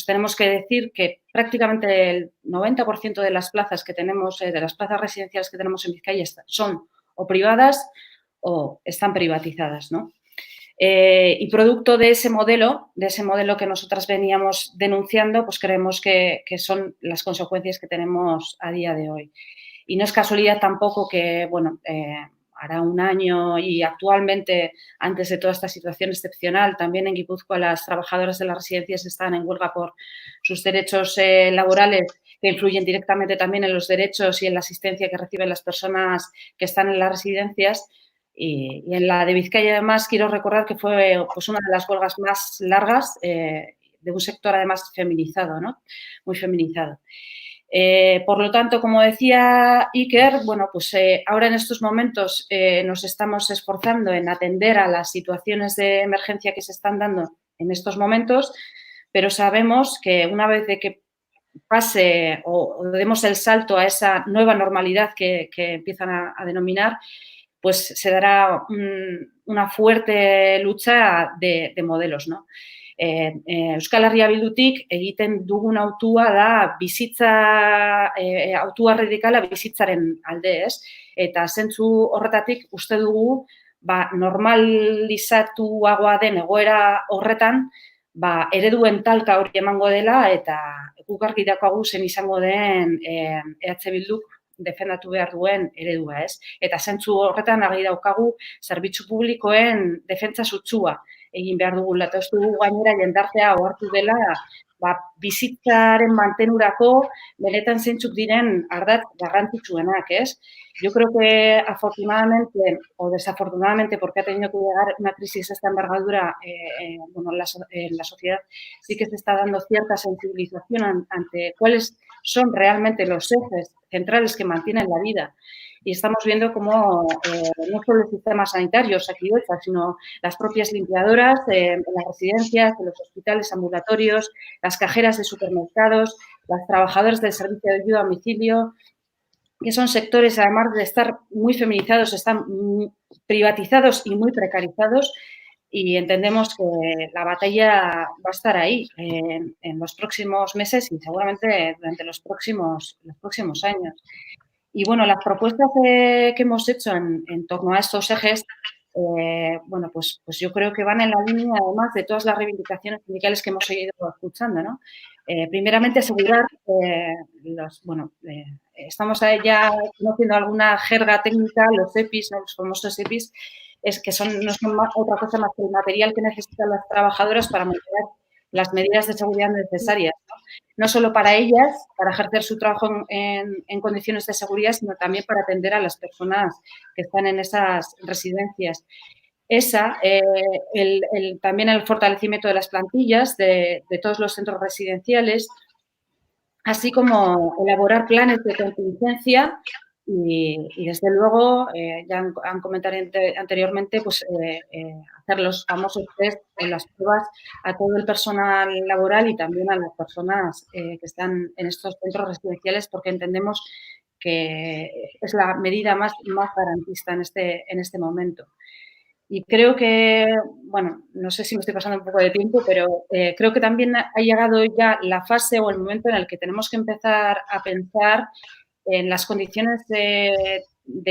tenemos que decir que prácticamente el 90% de las plazas que tenemos, de las plazas residenciales que tenemos en Vizcaya son o privadas o están privatizadas, ¿no? Y producto de ese modelo que nosotras veníamos denunciando, pues creemos que son las consecuencias que tenemos a día de hoy. Y no es casualidad tampoco que, bueno, hará un año y actualmente, antes de toda esta situación excepcional, también en Guipúzcoa las trabajadoras de las residencias están en huelga por sus derechos laborales que influyen directamente también en los derechos y en la asistencia que reciben las personas que están en las residencias. Y en la de Vizcaya, además, quiero recordar que fue pues, una de las huelgas más largas de un sector, además, feminizado, ¿no? Muy feminizado. Por lo tanto, como decía Iker, bueno, pues ahora en estos momentos nos estamos esforzando en atender a las situaciones de emergencia que se están dando en estos momentos, pero sabemos que una vez de que pase o demos el salto a esa nueva normalidad que empiezan a denominar, pues se dará una fuerte lucha de modelos, ¿no? Euskal Herria Bildutik egiten dugun autua da autua radikala bizitzaren alde, ez? Eta zentzu horretatik uste dugu normalizatuagoa den egoera horretan ereduen talka hori emango dela eta guk argi daukagu zen izango den EH Bilduk defendatu behar duen eredua, ez? Eta zentzu horretan argi daukagu zerbitzu publikoen defentsa sutsua egin behar dugula. Eta ez dugu gainera jendartea ohartu dela bizitzaren mantenurako benetan zeintzuk diren ardatz garrantzitsuenak, ez? Yo creo que afortunadamente o desafortunadamente, porque ha tenido que llegar una crisis de esta envergadura bueno, en la sociedad, sí que se está dando cierta sensibilización ante cuáles son realmente los ejes centrales que mantienen la vida. Y estamos viendo cómo no solo el sistema sanitario, Osakidetza, sino las propias limpiadoras en las residencias, en los hospitales ambulatorios, las cajeras de supermercados, las trabajadoras del servicio de ayuda a domicilio, que son sectores, además de estar muy feminizados, están privatizados y muy precarizados, y entendemos que la batalla va a estar ahí en los próximos meses y seguramente durante los próximos años. Y bueno, las propuestas que hemos hecho en torno a estos ejes, bueno, pues yo creo que van en la línea, además, de todas las reivindicaciones sindicales que hemos ido escuchando, ¿no? Primeramente, asegurar estamos ya conociendo alguna jerga técnica, los EPIs, ¿no? Los famosos EPIs, no son otra cosa más que el material que necesitan las trabajadoras para mantener las medidas de seguridad necesarias, no solo para ellas, para ejercer su trabajo en condiciones de seguridad, sino también para atender a las personas que están en esas residencias. También el fortalecimiento de las plantillas de todos los centros residenciales, así como elaborar planes de contingencia y desde luego, ya han comentado anteriormente, pues hacer los famosos test o las pruebas a todo el personal laboral y también a las personas que están en estos centros residenciales, porque entendemos que es la medida más garantista en este momento. Y creo que, bueno, no sé si me estoy pasando un poco de tiempo, pero creo que también ha llegado ya la fase o el momento en el que tenemos que empezar a pensar en las condiciones de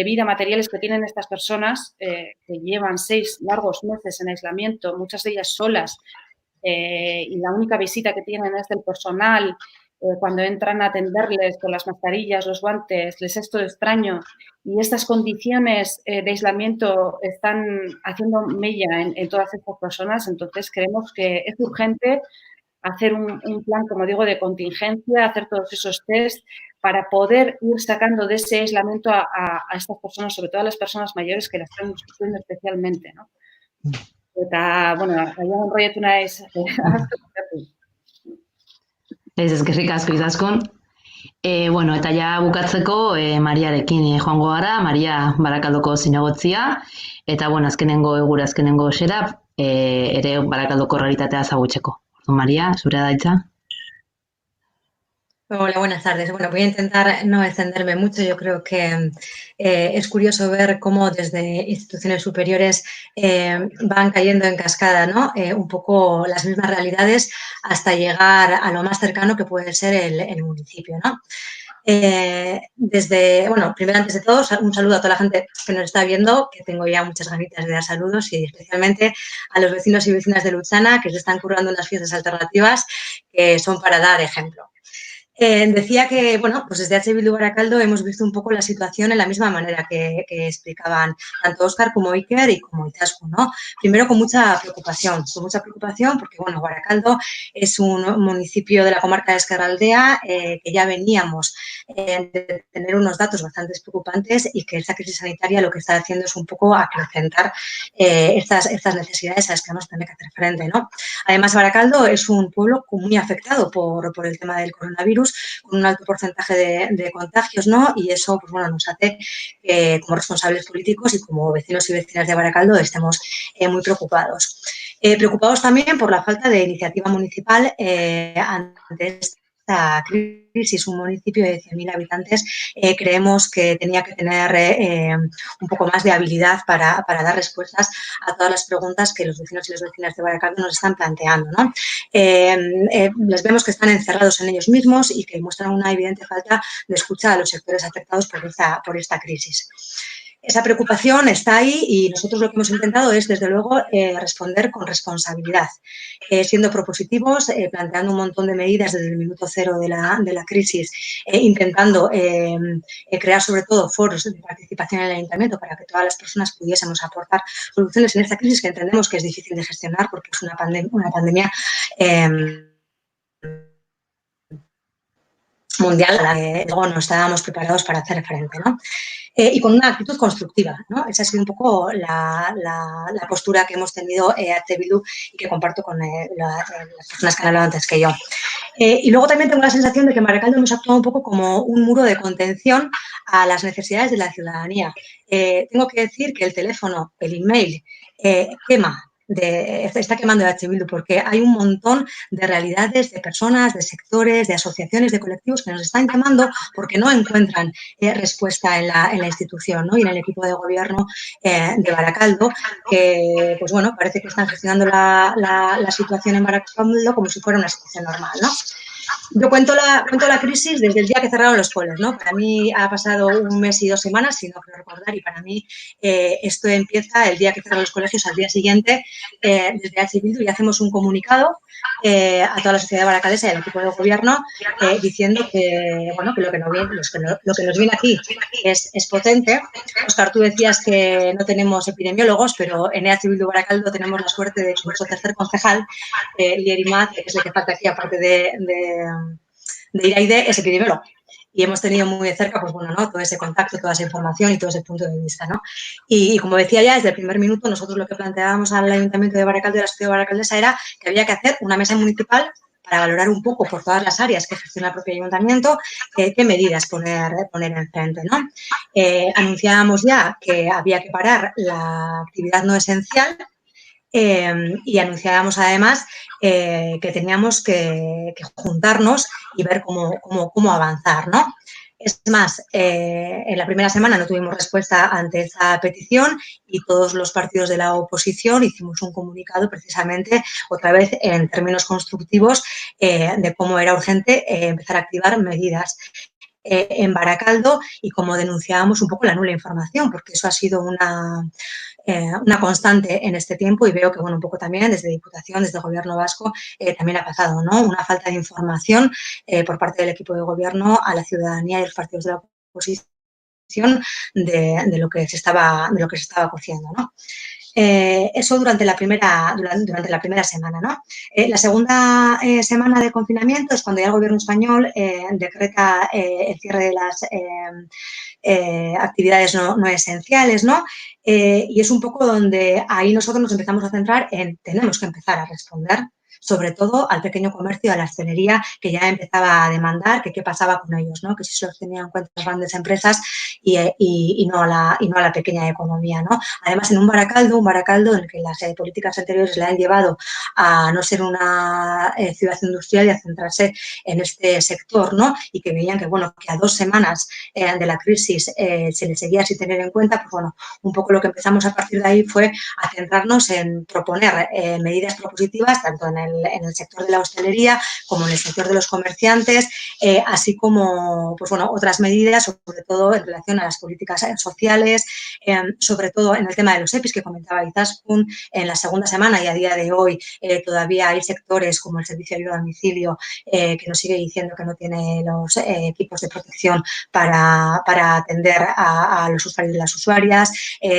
vida materiales que tienen estas personas que llevan 6 largos meses en aislamiento, muchas de ellas solas, y la única visita que tienen es del personal. Cuando entran a atenderles con las mascarillas, los guantes, les es todo extraño. Y estas condiciones de aislamiento están haciendo mella en todas estas personas. Entonces, creemos que es urgente hacer un plan, como digo, de contingencia, hacer todos esos test para poder ir sacando de ese aislamiento a estas personas, sobre todo a las personas mayores que las están sufriendo especialmente, ¿no? Eta, bueno, aion proiektu naiz. Ez, eskerrik asko izaskun. Bueno, eta ja bukatzeko Mariarekin joango gara, Maria Barakaldoko zinegotzia, eta bueno, azkenengo xera, ere Barakaldoko realitatea zagutzeko. Maria, zurea da hitza? Hola, buenas tardes. Bueno, voy a intentar no extenderme mucho. Yo creo que es curioso ver cómo desde instituciones superiores van cayendo en cascada, ¿no? Un poco las mismas realidades hasta llegar a lo más cercano que puede ser el municipio, ¿no? Bueno, primero, antes de todo, un saludo a toda la gente que nos está viendo, que tengo ya muchas ganitas de dar saludos, y especialmente a los vecinos y vecinas de Luchana, que se están currando unas fiestas alternativas que son para dar ejemplo. Decía que, bueno, pues desde H. Bildu Barakaldo hemos visto un poco la situación en la misma manera que explicaban tanto Óscar como Iker y como Itascu, ¿no? Primero con mucha preocupación porque, bueno, Barakaldo es un municipio de la comarca de Ezkerraldea que ya veníamos de tener unos datos bastante preocupantes y que esta crisis sanitaria lo que está haciendo es un poco acrecentar estas necesidades a las que vamos a tener que hacer frente, ¿no? Además, Barakaldo es un pueblo muy afectado por el tema del coronavirus, con un alto porcentaje de contagios, ¿no? Y eso, pues bueno, nos hace que como responsables políticos y como vecinos y vecinas de Barakaldo estemos muy preocupados. Preocupados también por la falta de iniciativa municipal ante esta crisis. Un municipio de 100.000 habitantes creemos que tenía que tener un poco más de habilidad para dar respuestas a todas las preguntas que los vecinos y las vecinas de Barakaldo nos están planteando, ¿no? Les vemos que están encerrados en ellos mismos y que muestran una evidente falta de escucha a los sectores afectados por esta crisis. Esa preocupación está ahí y nosotros lo que hemos intentado es, desde luego, responder con responsabilidad, siendo propositivos, planteando un montón de medidas desde el minuto cero de la crisis, intentando crear sobre todo foros de participación en el ayuntamiento para que todas las personas pudiésemos aportar soluciones en esta crisis que entendemos que es difícil de gestionar porque es una pandemia mundial a la que luego no estábamos preparados para hacer frente, ¿no? Y con una actitud constructiva, ¿no? Esa ha sido un poco la postura que hemos tenido H. Bildu y que comparto con las personas que han hablado antes que yo. Y luego también tengo la sensación de que en Barakaldo hemos actuado un poco como un muro de contención a las necesidades de la ciudadanía. Tengo que decir que el teléfono, el email, está quemando H. Bildu porque hay un montón de realidades, de personas, de sectores, de asociaciones, de colectivos que nos están quemando porque no encuentran respuesta en la institución, ¿no? Y en el equipo de gobierno de Barakaldo, que, pues bueno, parece que están gestionando la situación en Barakaldo como si fuera una situación normal, ¿no? Yo cuento la crisis desde el día que cerraron los coles, ¿no? Para mí ha pasado 1 mes y 2 semanas, si no quiero recordar, y para mí esto empieza el día que cerraron los colegios, al día siguiente, desde H. Bildu, y hacemos un comunicado a toda la sociedad baracalesa y al equipo de gobierno diciendo que, bueno, que lo que nos viene aquí es potente. Óscar, tú decías que no tenemos epidemiólogos, pero en H. Bildu Barakaldo tenemos la suerte de que nuestro tercer concejal, Lier Imaz, que es el que falta aquí, aparte de Iraide, es epidemiólogo. Y hemos tenido muy de cerca, pues bueno, ¿no? Todo ese contacto, toda esa información y todo ese punto de vista, ¿no? Y como decía ya, desde el primer minuto, nosotros lo que planteábamos al Ayuntamiento de Barakaldo y a la sociedad baracaldesa era que había que hacer una mesa municipal para valorar un poco por todas las áreas que gestiona el propio ayuntamiento qué medidas poner enfrente, ¿no? Anunciábamos ya que había que parar la actividad no esencial y anunciábamos además que teníamos que juntarnos y ver cómo avanzar, ¿no? Es más, en la primera semana no tuvimos respuesta ante esa petición y todos los partidos de la oposición hicimos un comunicado precisamente, otra vez en términos constructivos, de cómo era urgente empezar a activar medidas en Barakaldo y como denunciábamos un poco la nula información, porque eso ha sido una constante en este tiempo y veo que, bueno, un poco también desde Diputación, desde el Gobierno vasco, también ha pasado, ¿no? Una falta de información por parte del equipo de gobierno a la ciudadanía y los partidos de la oposición de lo que se estaba cociendo, ¿no? Eso durante la primera semana, ¿no? La segunda semana de confinamiento es cuando ya el Gobierno español decreta el cierre de las actividades no esenciales, ¿no? Y es un poco donde ahí nosotros nos empezamos a centrar en tenemos que empezar a responder. sobre todo al pequeño comercio y a la hostelería, que ya empezaba a demandar que qué pasaba con ellos, ¿no? Que si se los tenían en cuenta las grandes empresas y no a la pequeña economía, ¿no? Además, en un Baracaldo en el que las políticas anteriores le han llevado a no ser una ciudad industrial y a centrarse en este sector, ¿no? Y que veían que, bueno, que a 2 semanas de la crisis se le seguía sin tener en cuenta, pues bueno, un poco lo que empezamos a partir de ahí fue a centrarnos en proponer medidas propositivas tanto en el sector de la hostelería como en el sector de los comerciantes, así como, pues bueno, otras medidas, sobre todo en relación a las políticas sociales, sobre todo en el tema de los EPIs que comentaba Izaskun. En la segunda semana y a día de hoy todavía hay sectores como el servicio de ayuda a domicilio que nos sigue diciendo que no tiene los equipos de protección para atender a los usuarios y las usuarias.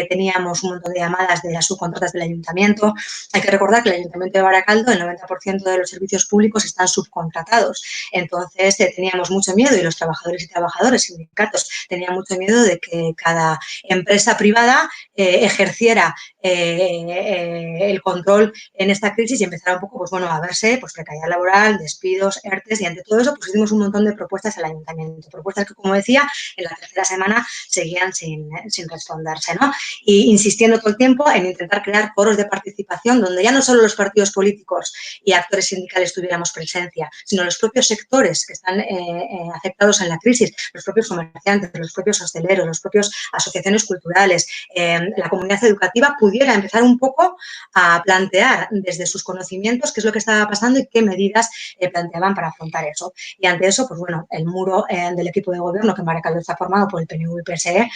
Teníamos un montón de llamadas de las subcontratas del ayuntamiento. Hay que recordar que el Ayuntamiento de Baracaldo, el 90% de los servicios públicos están subcontratados. Entonces, teníamos mucho miedo y los trabajadores y trabajadoras, sindicatos, tenían mucho miedo de que cada empresa privada ejerciera el control en esta crisis y empezara un poco, pues bueno, a verse pues precariedad laboral, despidos, ERTES, y ante todo eso pues hicimos un montón de propuestas al ayuntamiento, propuestas que, como decía, en la tercera semana seguían sin responderse, ¿no? Y insistiendo todo el tiempo en intentar crear foros de participación donde ya no solo los partidos políticos y actores sindicales tuviéramos presencia, sino los propios sectores que están afectados en la crisis, los propios comerciantes, los propios hosteleros, los propios asociaciones culturales, la comunidad educativa pudiera empezar un poco a plantear desde sus conocimientos qué es lo que estaba pasando y qué medidas planteaban para afrontar eso. Y ante eso, pues bueno, el muro del equipo de gobierno que en Baracaldo está formado por el PNV y PSE,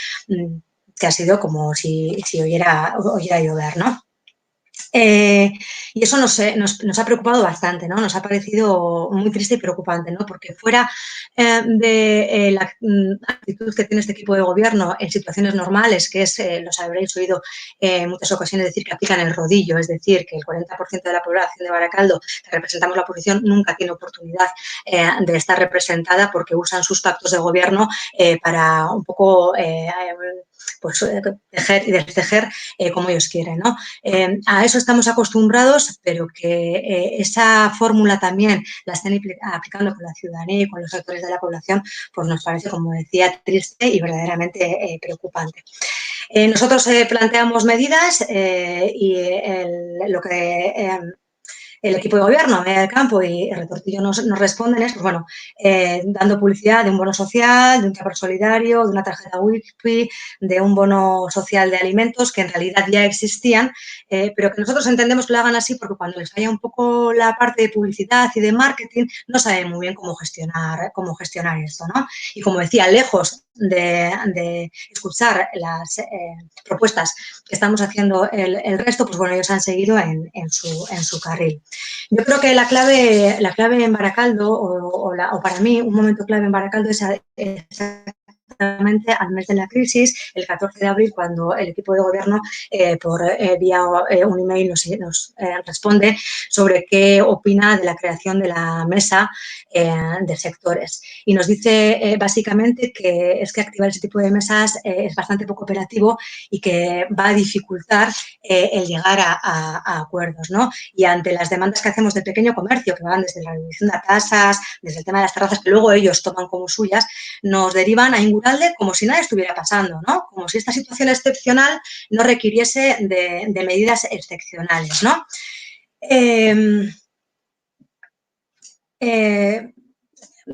que ha sido como si oyera llover, ¿no? Y eso nos ha preocupado bastante, ¿no? Nos ha parecido muy triste y preocupante, ¿no? Porque fuera de la actitud que tiene este equipo de gobierno en situaciones normales, que es, los habréis oído en muchas ocasiones decir que aplican el rodillo, es decir, que el 40% de la población de Baracaldo, que representamos la oposición, nunca tiene oportunidad de estar representada porque usan sus pactos de gobierno para un poco pues tejer y destejer como ellos quieren, ¿no? A eso estamos acostumbrados, pero que esa fórmula también la estén aplicando con la ciudadanía y con los sectores de la población, pues nos parece, como decía, triste y verdaderamente preocupante. Nosotros planteamos medidas y lo que el equipo de gobierno, media de campo y Retortillo nos responden es, pues bueno, dando publicidad de un bono social, de un trabajo solidario, de una tarjeta wifi, de un bono social de alimentos que en realidad ya existían, pero que nosotros entendemos que lo hagan así porque cuando les falla un poco la parte de publicidad y de marketing, no saben muy bien cómo gestionar esto, ¿no? Y como decía, lejos de escuchar las propuestas que estamos haciendo el resto, pues bueno, ellos han seguido en su carril. Yo creo que la clave en Baracaldo, o para mí un momento clave en Baracaldo es al mes de la crisis, el 14 de abril, cuando el equipo de gobierno por vía un email nos responde sobre qué opina de la creación de la mesa de sectores. Y nos dice básicamente que es que activar ese tipo de mesas es bastante poco operativo y que va a dificultar el llegar a acuerdos, ¿no? Y ante las demandas que hacemos del pequeño comercio, que van desde la reducción de tasas, desde el tema de las terrazas, que luego ellos toman como suyas, nos derivan a Inguralde como si nada estuviera pasando, ¿no? Como si esta situación excepcional no requiriese de medidas excepcionales, ¿no?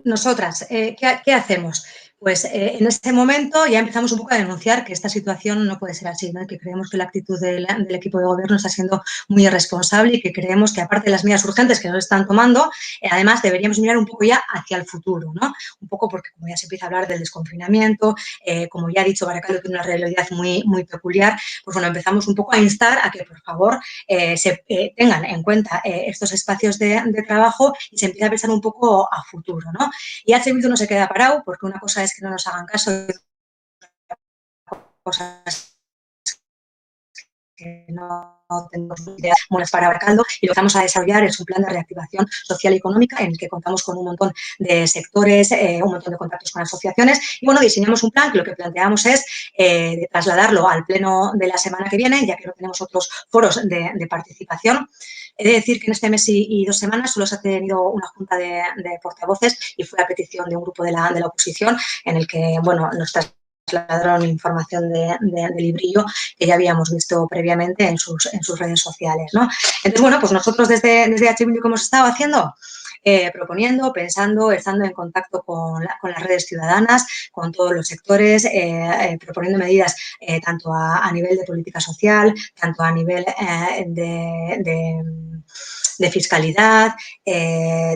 Nosotras, ¿qué hacemos? Pues en este momento ya empezamos un poco a denunciar que esta situación no puede ser así, ¿no? Y que creemos que la actitud del equipo de gobierno está siendo muy irresponsable y que creemos que, aparte de las medidas urgentes que nos están tomando, además deberíamos mirar un poco ya hacia el futuro, ¿no? Un poco porque, como ya se empieza a hablar del desconfinamiento, como ya ha dicho, Baracaldo tiene una realidad muy, muy peculiar, pues bueno, empezamos un poco a instar a que, por favor, se tengan en cuenta estos espacios de trabajo y se empiece a pensar un poco a futuro, ¿no? Y H. Bildu no se queda parado, porque una cosa es que no nos hagan caso, cosas que no tenemos ideas buenas para Baracaldo, y lo que vamos a desarrollar es un plan de reactivación social y económica en el que contamos con un montón de sectores, un montón de contactos con asociaciones y, bueno, diseñamos un plan que lo que planteamos es de trasladarlo al pleno de la semana que viene, ya que no tenemos otros foros de participación. He de decir que en este mes y 2 semanas solo se ha tenido una junta de portavoces y fue a petición de un grupo de la oposición en el que, bueno, nos trasladaron información de librillo que ya habíamos visto previamente en sus redes sociales, ¿no? Entonces, bueno, pues nosotros desde H. Bildu, ¿qué hemos estado haciendo? Proponiendo, pensando, estando en contacto con las redes ciudadanas, con todos los sectores, proponiendo medidas tanto a nivel de política social, tanto a nivel de fiscalidad,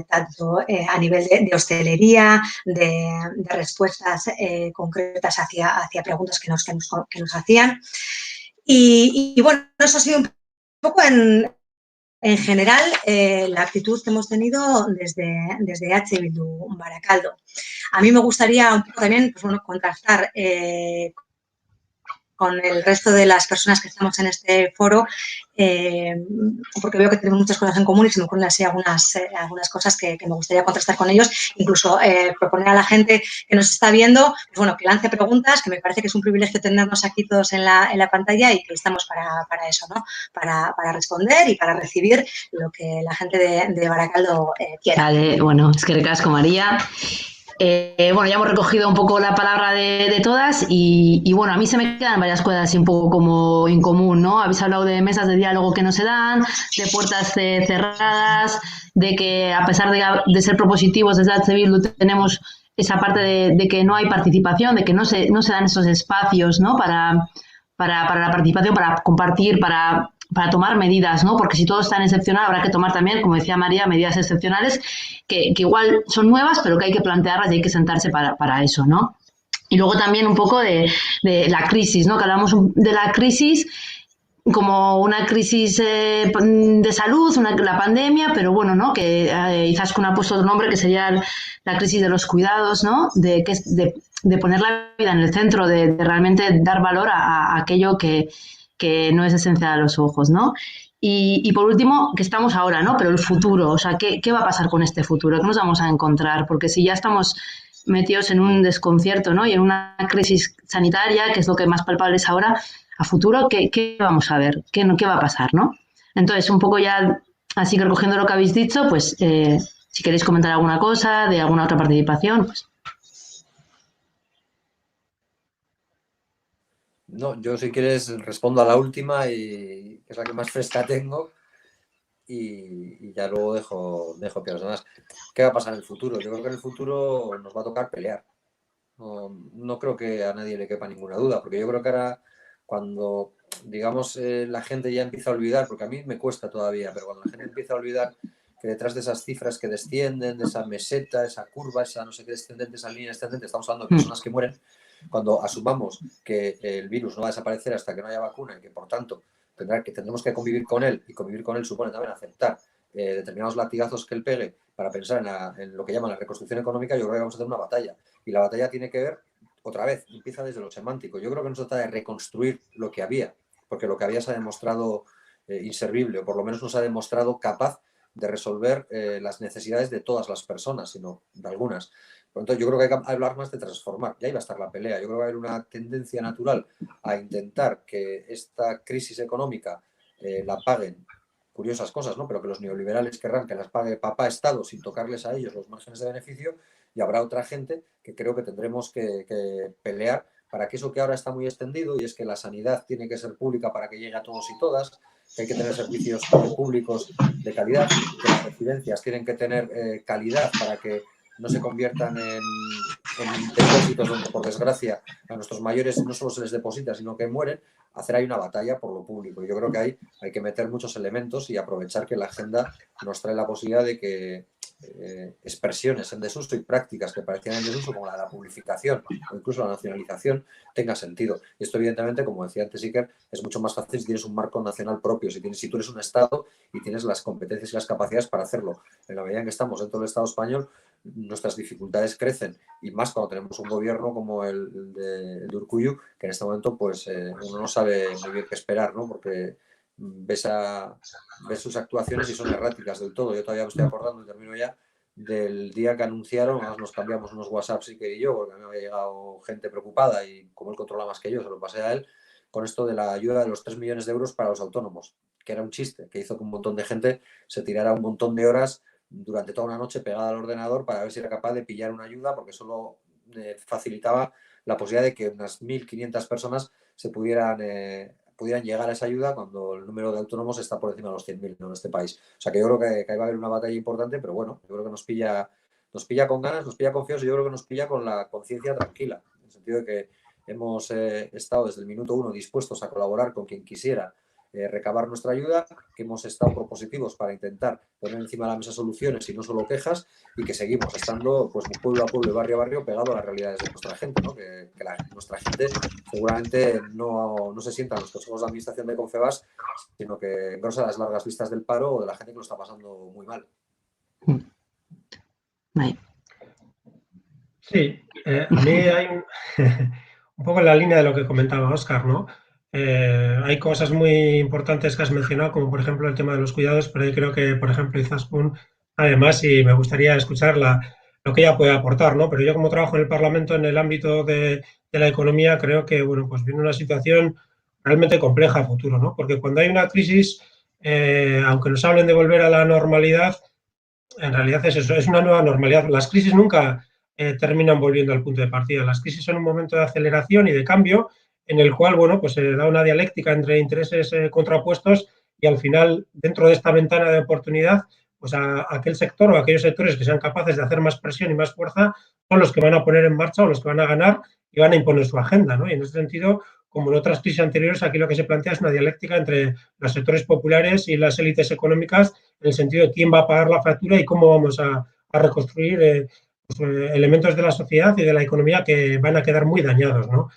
tanto a nivel de hostelería, de respuestas concretas hacia preguntas que nos hacían. Y bueno, eso ha sido un poco en general, la actitud que hemos tenido desde H. Bildu Barakaldo. A mí me gustaría un poco también, pues bueno, contrastar con el resto de las personas que estamos en este foro, porque veo que tenemos muchas cosas en común y se me ocurren así algunas cosas que me gustaría contrastar con ellos, incluso proponer a la gente que nos está viendo, pues bueno, que lance preguntas, que me parece que es un privilegio tenernos aquí todos en la pantalla y que estamos para eso, ¿no? Para responder y para recibir lo que la gente de Barakaldo quiera. Vale, bueno, es que recasco, María. Bueno, ya hemos recogido un poco la palabra de todas y bueno, a mí se me quedan varias cosas así un poco como en común, ¿no? Habéis hablado de mesas de diálogo que no se dan, de puertas cerradas, de que a pesar de ser propositivos desde H. Bildu tenemos esa parte de que no hay participación, de que no se dan esos espacios, ¿no? Para la participación, para compartir, para tomar medidas, ¿no? Porque si todo es tan excepcional, habrá que tomar también, como decía María, medidas excepcionales que igual son nuevas, pero que hay que plantearlas y hay que sentarse para eso, ¿no? Y luego también un poco de la crisis, ¿no? Que hablamos de la crisis como una crisis de salud, la pandemia, pero bueno, ¿no? Que Izaskun ha puesto otro nombre que sería la crisis de los cuidados, ¿no? De poner la vida en el centro, de realmente dar valor a aquello que no es esencial a los ojos, ¿no? Y por último, que estamos ahora, ¿no? Pero el futuro, o sea, ¿qué va a pasar con este futuro? ¿Qué nos vamos a encontrar? Porque si ya estamos metidos en un desconcierto, ¿no? Y en una crisis sanitaria, que es lo que más palpable es ahora, a futuro, ¿qué vamos a ver? ¿Qué va a pasar, no? Entonces, un poco ya, así que recogiendo lo que habéis dicho, pues si queréis comentar alguna cosa, de alguna otra participación, pues... No, yo si quieres respondo a la última y que es la que más fresca tengo y ya luego dejo que los demás. ¿Qué va a pasar en el futuro? Yo creo que en el futuro nos va a tocar pelear. No creo que a nadie le quepa ninguna duda, porque yo creo que ahora cuando, digamos, la gente ya empieza a olvidar, porque a mí me cuesta todavía, pero cuando la gente empieza a olvidar que detrás de esas cifras que descienden, de esa meseta, esa curva, esa no sé qué descendente, esa línea descendente, estamos hablando de personas que mueren, cuando asumamos que el virus no va a desaparecer hasta que no haya vacuna y que, por tanto, tendremos que convivir con él, y convivir con él supone también aceptar determinados latigazos que él pegue para pensar en lo que llaman la reconstrucción económica, yo creo que vamos a tener una batalla. Y la batalla tiene que ver, otra vez, empieza desde lo semántico. Yo creo que no se trata de reconstruir lo que había, porque lo que había se ha demostrado inservible, o por lo menos no se ha demostrado capaz de resolver las necesidades de todas las personas, sino de algunas. Por lo tanto, yo creo que hay que hablar más de transformar. Y ahí va a estar la pelea. Yo creo que va a haber una tendencia natural a intentar que esta crisis económica la paguen, curiosas cosas, ¿no? Pero que los neoliberales querrán que las pague papá Estado sin tocarles a ellos los márgenes de beneficio, y habrá otra gente que creo que tendremos que pelear para que eso que ahora está muy extendido, y es que la sanidad tiene que ser pública para que llegue a todos y todas, que hay que tener servicios públicos de calidad, que las residencias tienen que tener calidad para que no se conviertan en depósitos donde, por desgracia, a nuestros mayores no solo se les deposita, sino que mueren. Hacer ahí una batalla por lo público. Yo creo que ahí hay que meter muchos elementos y aprovechar que la agenda nos trae la posibilidad de que expresiones en desuso y prácticas que parecían en desuso, como la publificación o incluso la nacionalización, tenga sentido. Y esto, evidentemente, como decía antes Iker, es mucho más fácil si tienes un marco nacional propio, si tú eres un Estado y tienes las competencias y las capacidades para hacerlo. En la medida en que estamos dentro del Estado español, nuestras dificultades crecen, y más cuando tenemos un gobierno como el de Urkullu, que en este momento pues uno no sabe muy bien qué esperar, ¿no? Porque ves sus actuaciones y son erráticas del todo. Yo todavía me estoy acordando, y termino ya, del día que anunciaron, además nos cambiamos unos WhatsApps Iker y yo, porque a mí me había llegado gente preocupada y como él controla más que yo, se lo pasé a él, con esto de la ayuda de los 3 millones de euros para los autónomos, que era un chiste, que hizo que un montón de gente se tirara un montón de horas durante toda una noche pegada al ordenador para ver si era capaz de pillar una ayuda, porque solo facilitaba la posibilidad de que unas 1.500 personas se pudieran llegar a esa ayuda cuando el número de autónomos está por encima de los 100.000 en este país. O sea que yo creo que ahí va a haber una batalla importante, pero bueno, yo creo que nos pilla con ganas, nos pilla confiados y yo creo que nos pilla con la conciencia tranquila, en el sentido de que hemos estado desde el minuto 1 dispuestos a colaborar con quien quisiera recabar nuestra ayuda, que hemos estado propositivos para intentar poner encima de la mesa soluciones y no solo quejas, y que seguimos estando pues pueblo a pueblo y barrio a barrio pegado a las realidades de nuestra gente, ¿no? Que nuestra gente seguramente no se sienta en los consejos de administración de Confebask, sino que engrosa las largas listas del paro o de la gente que lo está pasando muy mal. Sí, a mí hay un poco en la línea de lo que comentaba Óscar, ¿no? Hay cosas muy importantes que has mencionado, como por ejemplo el tema de los cuidados, pero ahí creo que, por ejemplo, Izaskun, además, y me gustaría escuchar lo que ella puede aportar, ¿no? Pero yo como trabajo en el Parlamento en el ámbito de la economía, creo que, bueno, pues viene una situación realmente compleja a futuro, ¿no? Porque cuando hay una crisis, aunque nos hablen de volver a la normalidad, en realidad es eso, es una nueva normalidad. Las crisis nunca terminan volviendo al punto de partida. Las crisis son un momento de aceleración y de cambio en el cual, bueno, pues se da una dialéctica entre intereses contrapuestos y al final, dentro de esta ventana de oportunidad, pues aquel sector o aquellos sectores que sean capaces de hacer más presión y más fuerza son los que van a poner en marcha o los que van a ganar y van a imponer su agenda, ¿no? Y en ese sentido, como en otras crisis anteriores, aquí lo que se plantea es una dialéctica entre los sectores populares y las élites económicas en el sentido de quién va a pagar la factura y cómo vamos a reconstruir elementos de la sociedad y de la economía que van a quedar muy dañados, ¿no?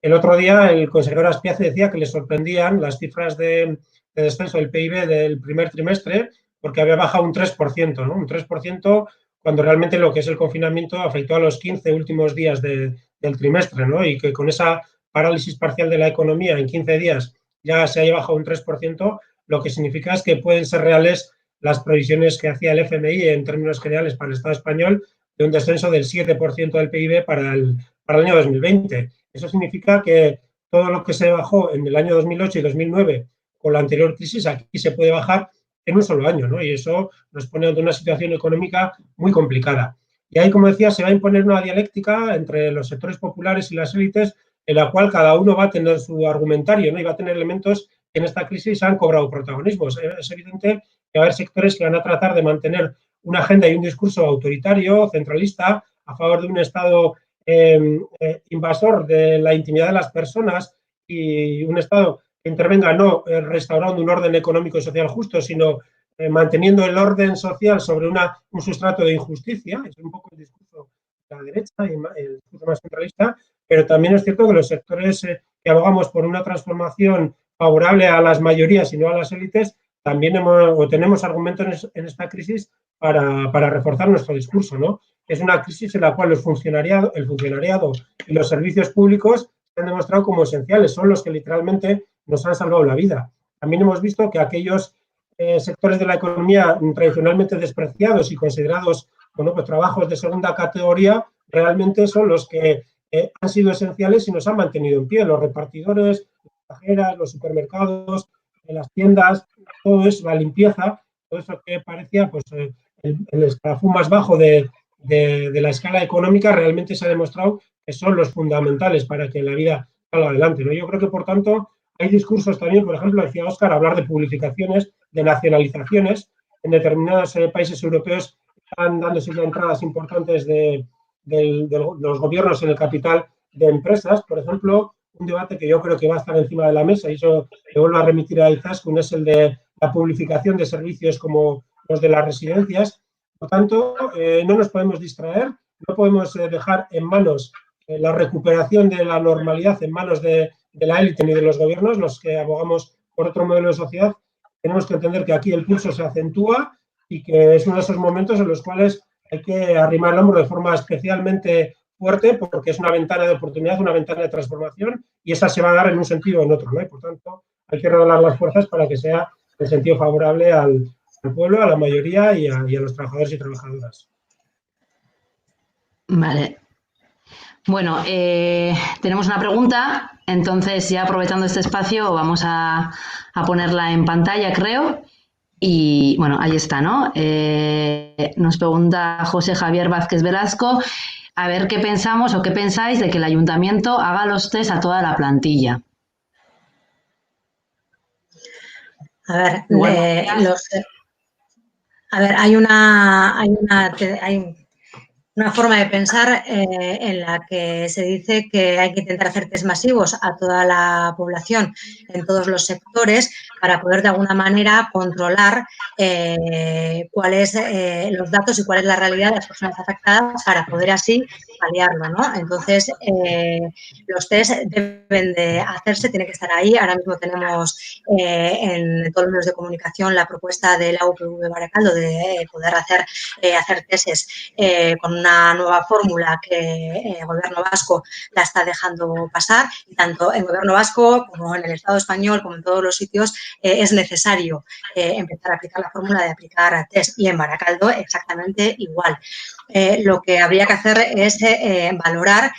El otro día el consejero Azpiazu decía que le sorprendían las cifras de descenso del PIB del primer trimestre porque había bajado un 3%, ¿no? Un 3% cuando realmente lo que es el confinamiento afectó a los 15 últimos días del trimestre, ¿no? Y que con esa parálisis parcial de la economía en 15 días ya se haya bajado un 3%, lo que significa es que pueden ser reales las previsiones que hacía el FMI en términos generales para el Estado español de un descenso del 7% del PIB para el año 2020. Eso significa que todo lo que se bajó en el año 2008 y 2009 con la anterior crisis, aquí se puede bajar en un solo año, ¿no? Y eso nos pone ante una situación económica muy complicada. Y ahí, como decía, se va a imponer una dialéctica entre los sectores populares y las élites en la cual cada uno va a tener su argumentario, ¿no? Y va a tener elementos que en esta crisis han cobrado protagonismo. Es evidente que va a haber sectores que van a tratar de mantener una agenda y un discurso autoritario, centralista, a favor de un Estado invasor de la intimidad de las personas y un Estado que intervenga no restaurando un orden económico y social justo, sino manteniendo el orden social sobre un sustrato de injusticia. Es un poco el discurso de la derecha y el discurso más centralista, pero también es cierto que los sectores que abogamos por una transformación favorable a las mayorías y no a las élites, también tenemos argumentos en esta crisis para reforzar nuestro discurso, ¿no? Es una crisis en la cual el funcionariado y los servicios públicos se han demostrado como esenciales, son los que literalmente nos han salvado la vida. También hemos visto que aquellos sectores de la economía tradicionalmente despreciados y considerados, bueno, pues trabajos de segunda categoría, realmente son los que han sido esenciales y nos han mantenido en pie. Los repartidores, las cajeras, los supermercados, las tiendas, todo eso, la limpieza, todo eso que parecía pues, el escalafón más bajo de la escala económica, realmente se ha demostrado que son los fundamentales para que la vida salga adelante, ¿no? Yo creo que, por tanto, hay discursos también, por ejemplo, decía Óscar, hablar de publificaciones, de nacionalizaciones. En determinados países europeos están dándose ya entradas importantes de los gobiernos en el capital de empresas. Por ejemplo, un debate que yo creo que va a estar encima de la mesa, y eso le vuelvo a remitir a Izaskun, es el de la publificación de servicios como los de las residencias. Por tanto, no nos podemos distraer, no podemos dejar en manos la recuperación de la normalidad en manos de la élite ni de los gobiernos, los que abogamos por otro modelo de sociedad. Tenemos que entender que aquí el pulso se acentúa y que es uno de esos momentos en los cuales hay que arrimar el hombro de forma especialmente fuerte porque es una ventana de oportunidad, una ventana de transformación y esa se va a dar en un sentido o en otro, ¿no? Y por tanto, hay que redoblar las fuerzas para que sea en sentido favorable al pueblo, a la mayoría y a los trabajadores y trabajadoras. Vale. Bueno, tenemos una pregunta, entonces ya aprovechando este espacio vamos a ponerla en pantalla, creo. Y bueno, ahí está, ¿no? Nos pregunta José Javier Vázquez Velasco, a ver qué pensamos o qué pensáis de que el ayuntamiento haga los test a toda la plantilla. A ver, hay una forma de pensar en la que se dice que hay que intentar hacer test masivos a toda la población en todos los sectores para poder de alguna manera controlar cuáles los datos y cuál es la realidad de las personas afectadas para poder así paliarlo, ¿no? Entonces, los test deben de hacerse, tiene que estar ahí. Ahora mismo tenemos en todos los medios de comunicación la propuesta de la UPV Baracaldo de poder hacer testes con una nueva fórmula que el Gobierno vasco la está dejando pasar, y tanto en el Gobierno vasco como en el Estado español, como en todos los sitios, es necesario empezar a aplicar la fórmula de aplicar test, y en Baracaldo exactamente igual. Lo que habría que hacer es valorar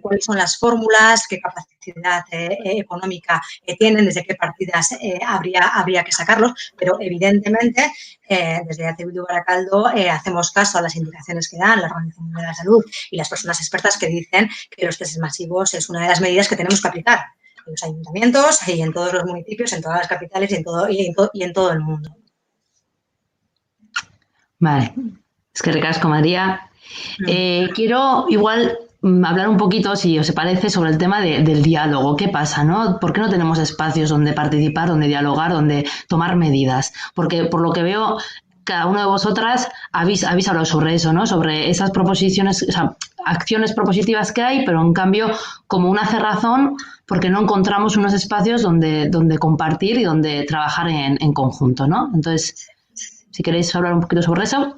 cuáles son las fórmulas, qué capacidad económica tienen, desde qué partidas habría que sacarlos, pero evidentemente desde EH Bildu Baracaldo hacemos caso a las indicaciones que dan la Organización Mundial de la Salud y las personas expertas que dicen que los testes masivos es una de las medidas que tenemos que aplicar en los ayuntamientos y en todos los municipios, en todas las capitales y en todo el mundo. Vale, es que ricasco, María. Quiero igual hablar un poquito, si os parece, sobre el tema del diálogo. ¿Qué pasa, no? ¿Por qué no tenemos espacios donde participar, donde dialogar, donde tomar medidas? Porque por lo que veo, cada una de vosotras habéis hablado sobre eso, ¿no? Sobre esas proposiciones, o sea, acciones propositivas que hay, pero en cambio como una cerrazón porque no encontramos unos espacios donde compartir y donde trabajar en conjunto, ¿no? Entonces, si queréis hablar un poquito sobre eso.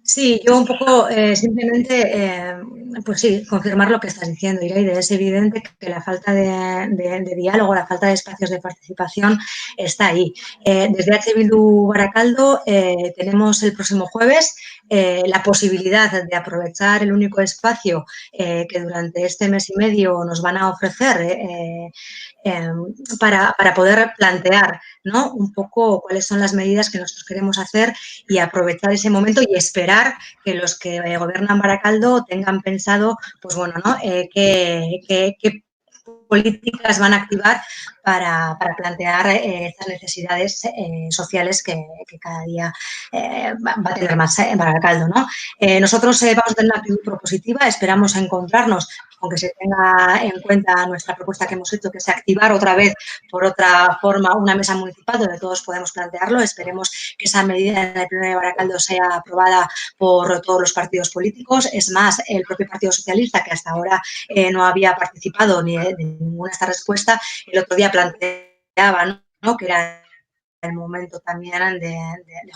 Sí, yo un poco simplemente, pues sí, confirmar lo que estás diciendo, Iraide. Es evidente que la falta de diálogo, la falta de espacios de participación está ahí. Desde EH Bildu Baracaldo tenemos el próximo jueves la posibilidad de aprovechar el único espacio que durante este mes y medio nos van a ofrecer para poder plantear, ¿no?, un poco cuáles son las medidas que nosotros queremos hacer y aprovechar ese momento y esperar que los que gobiernan Baracaldo tengan pensado, pues bueno, ¿no?, qué políticas van a activar para plantear estas necesidades sociales que cada día va a tener más Baracaldo, ¿no? Nosotros vamos a tener una actitud propositiva, esperamos encontrarnos con que se tenga en cuenta nuestra propuesta que hemos hecho, que es activar otra vez, por otra forma, una mesa municipal donde todos podemos plantearlo. Esperemos que esa medida en el Pleno de Baracaldo sea aprobada por todos los partidos políticos. Es más, el propio Partido Socialista, que hasta ahora no había participado ni de ninguna de esta respuesta, el otro día planteaba, ¿no?, que era el momento también de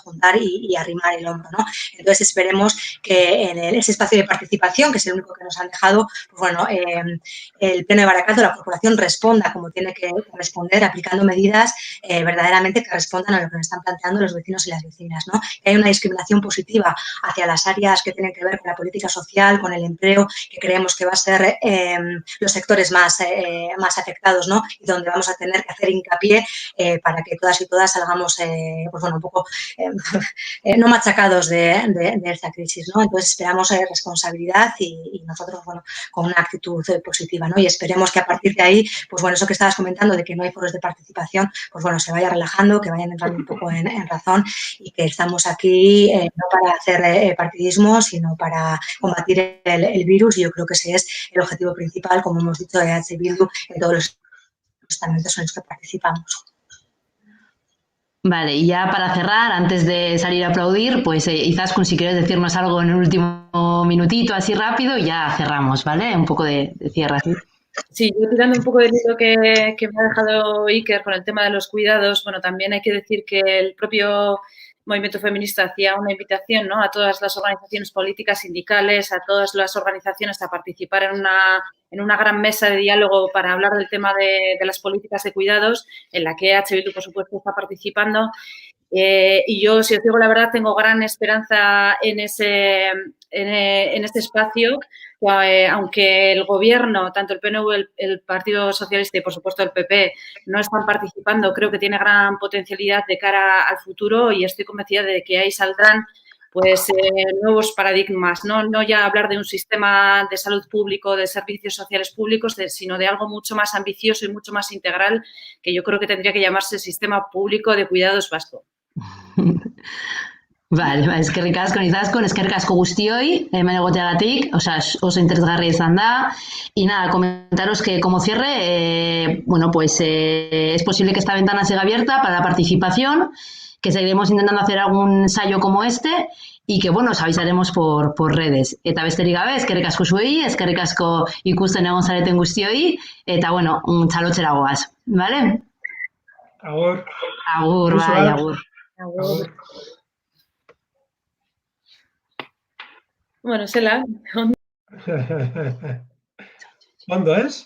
juntar y arrimar el hombro, ¿no? Entonces, esperemos que en ese espacio de participación, que es el único que nos han dejado, pues bueno, el Pleno de Baracaldo, la corporación, responda como tiene que responder, aplicando medidas verdaderamente que respondan a lo que nos están planteando los vecinos y las vecinas, ¿no? Que hay una discriminación positiva hacia las áreas que tienen que ver con la política social, con el empleo, que creemos que va a ser los sectores más afectados, ¿no? Y donde vamos a tener que hacer hincapié para que todas y todas salgamos, pues bueno, un poco no machacados de esta crisis, ¿no? Entonces, esperamos responsabilidad y nosotros, bueno, con una actitud positiva, ¿no? Y esperemos que a partir de ahí, pues bueno, eso que estabas comentando de que no hay foros de participación, pues bueno, se vaya relajando, que vayan entrando un poco en razón, y que estamos aquí no para hacer partidismo, sino para combatir el virus, y yo creo que ese es el objetivo principal, como hemos dicho, de EH Bildu en todos los estamentos en los que participamos. Vale, y ya para cerrar, antes de salir a aplaudir, pues Izaskun, si quieres decirnos algo en el último minutito, así rápido, y ya cerramos, ¿vale? Un poco de cierre, ¿sí? Sí, yo tirando un poco del hilo que me ha dejado Iker con el tema de los cuidados, bueno, también hay que decir que el propio movimiento feminista hacía una invitación, ¿no?, a todas las organizaciones políticas, sindicales, a todas las organizaciones a participar en una gran mesa de diálogo para hablar del tema de las políticas de cuidados, en la que EH Bildu, por supuesto, está participando. Y yo, si os digo la verdad, tengo gran esperanza en este espacio, aunque el Gobierno, tanto el PNV, el Partido Socialista y, por supuesto, el PP, no están participando, creo que tiene gran potencialidad de cara al futuro y estoy convencida de que ahí saldrán pues nuevos paradigmas, no ya hablar de un sistema de salud público, de servicios sociales públicos, sino de algo mucho más ambicioso y mucho más integral, que yo creo que tendría que llamarse Sistema Público de Cuidados Vasco. Vale, eskerrik asko guztioi, hemen egoteagatik, oso interesgarria izan da. Y nada, comentaros que como cierre, bueno, pues es posible que esta ventana siga abierta para la participación, que seguiremos intentando hacer algún ensayo como este y que, bueno, os avisaremos por redes. Eta besterik gabe, eskerrik asko zuei, eskerrik asko ikusten egon zareten guztioi, eta, bueno, txalotzera goaz, vale? Agur. Agur, bai, agur. Agur. Bueno, zela. Ondo ez?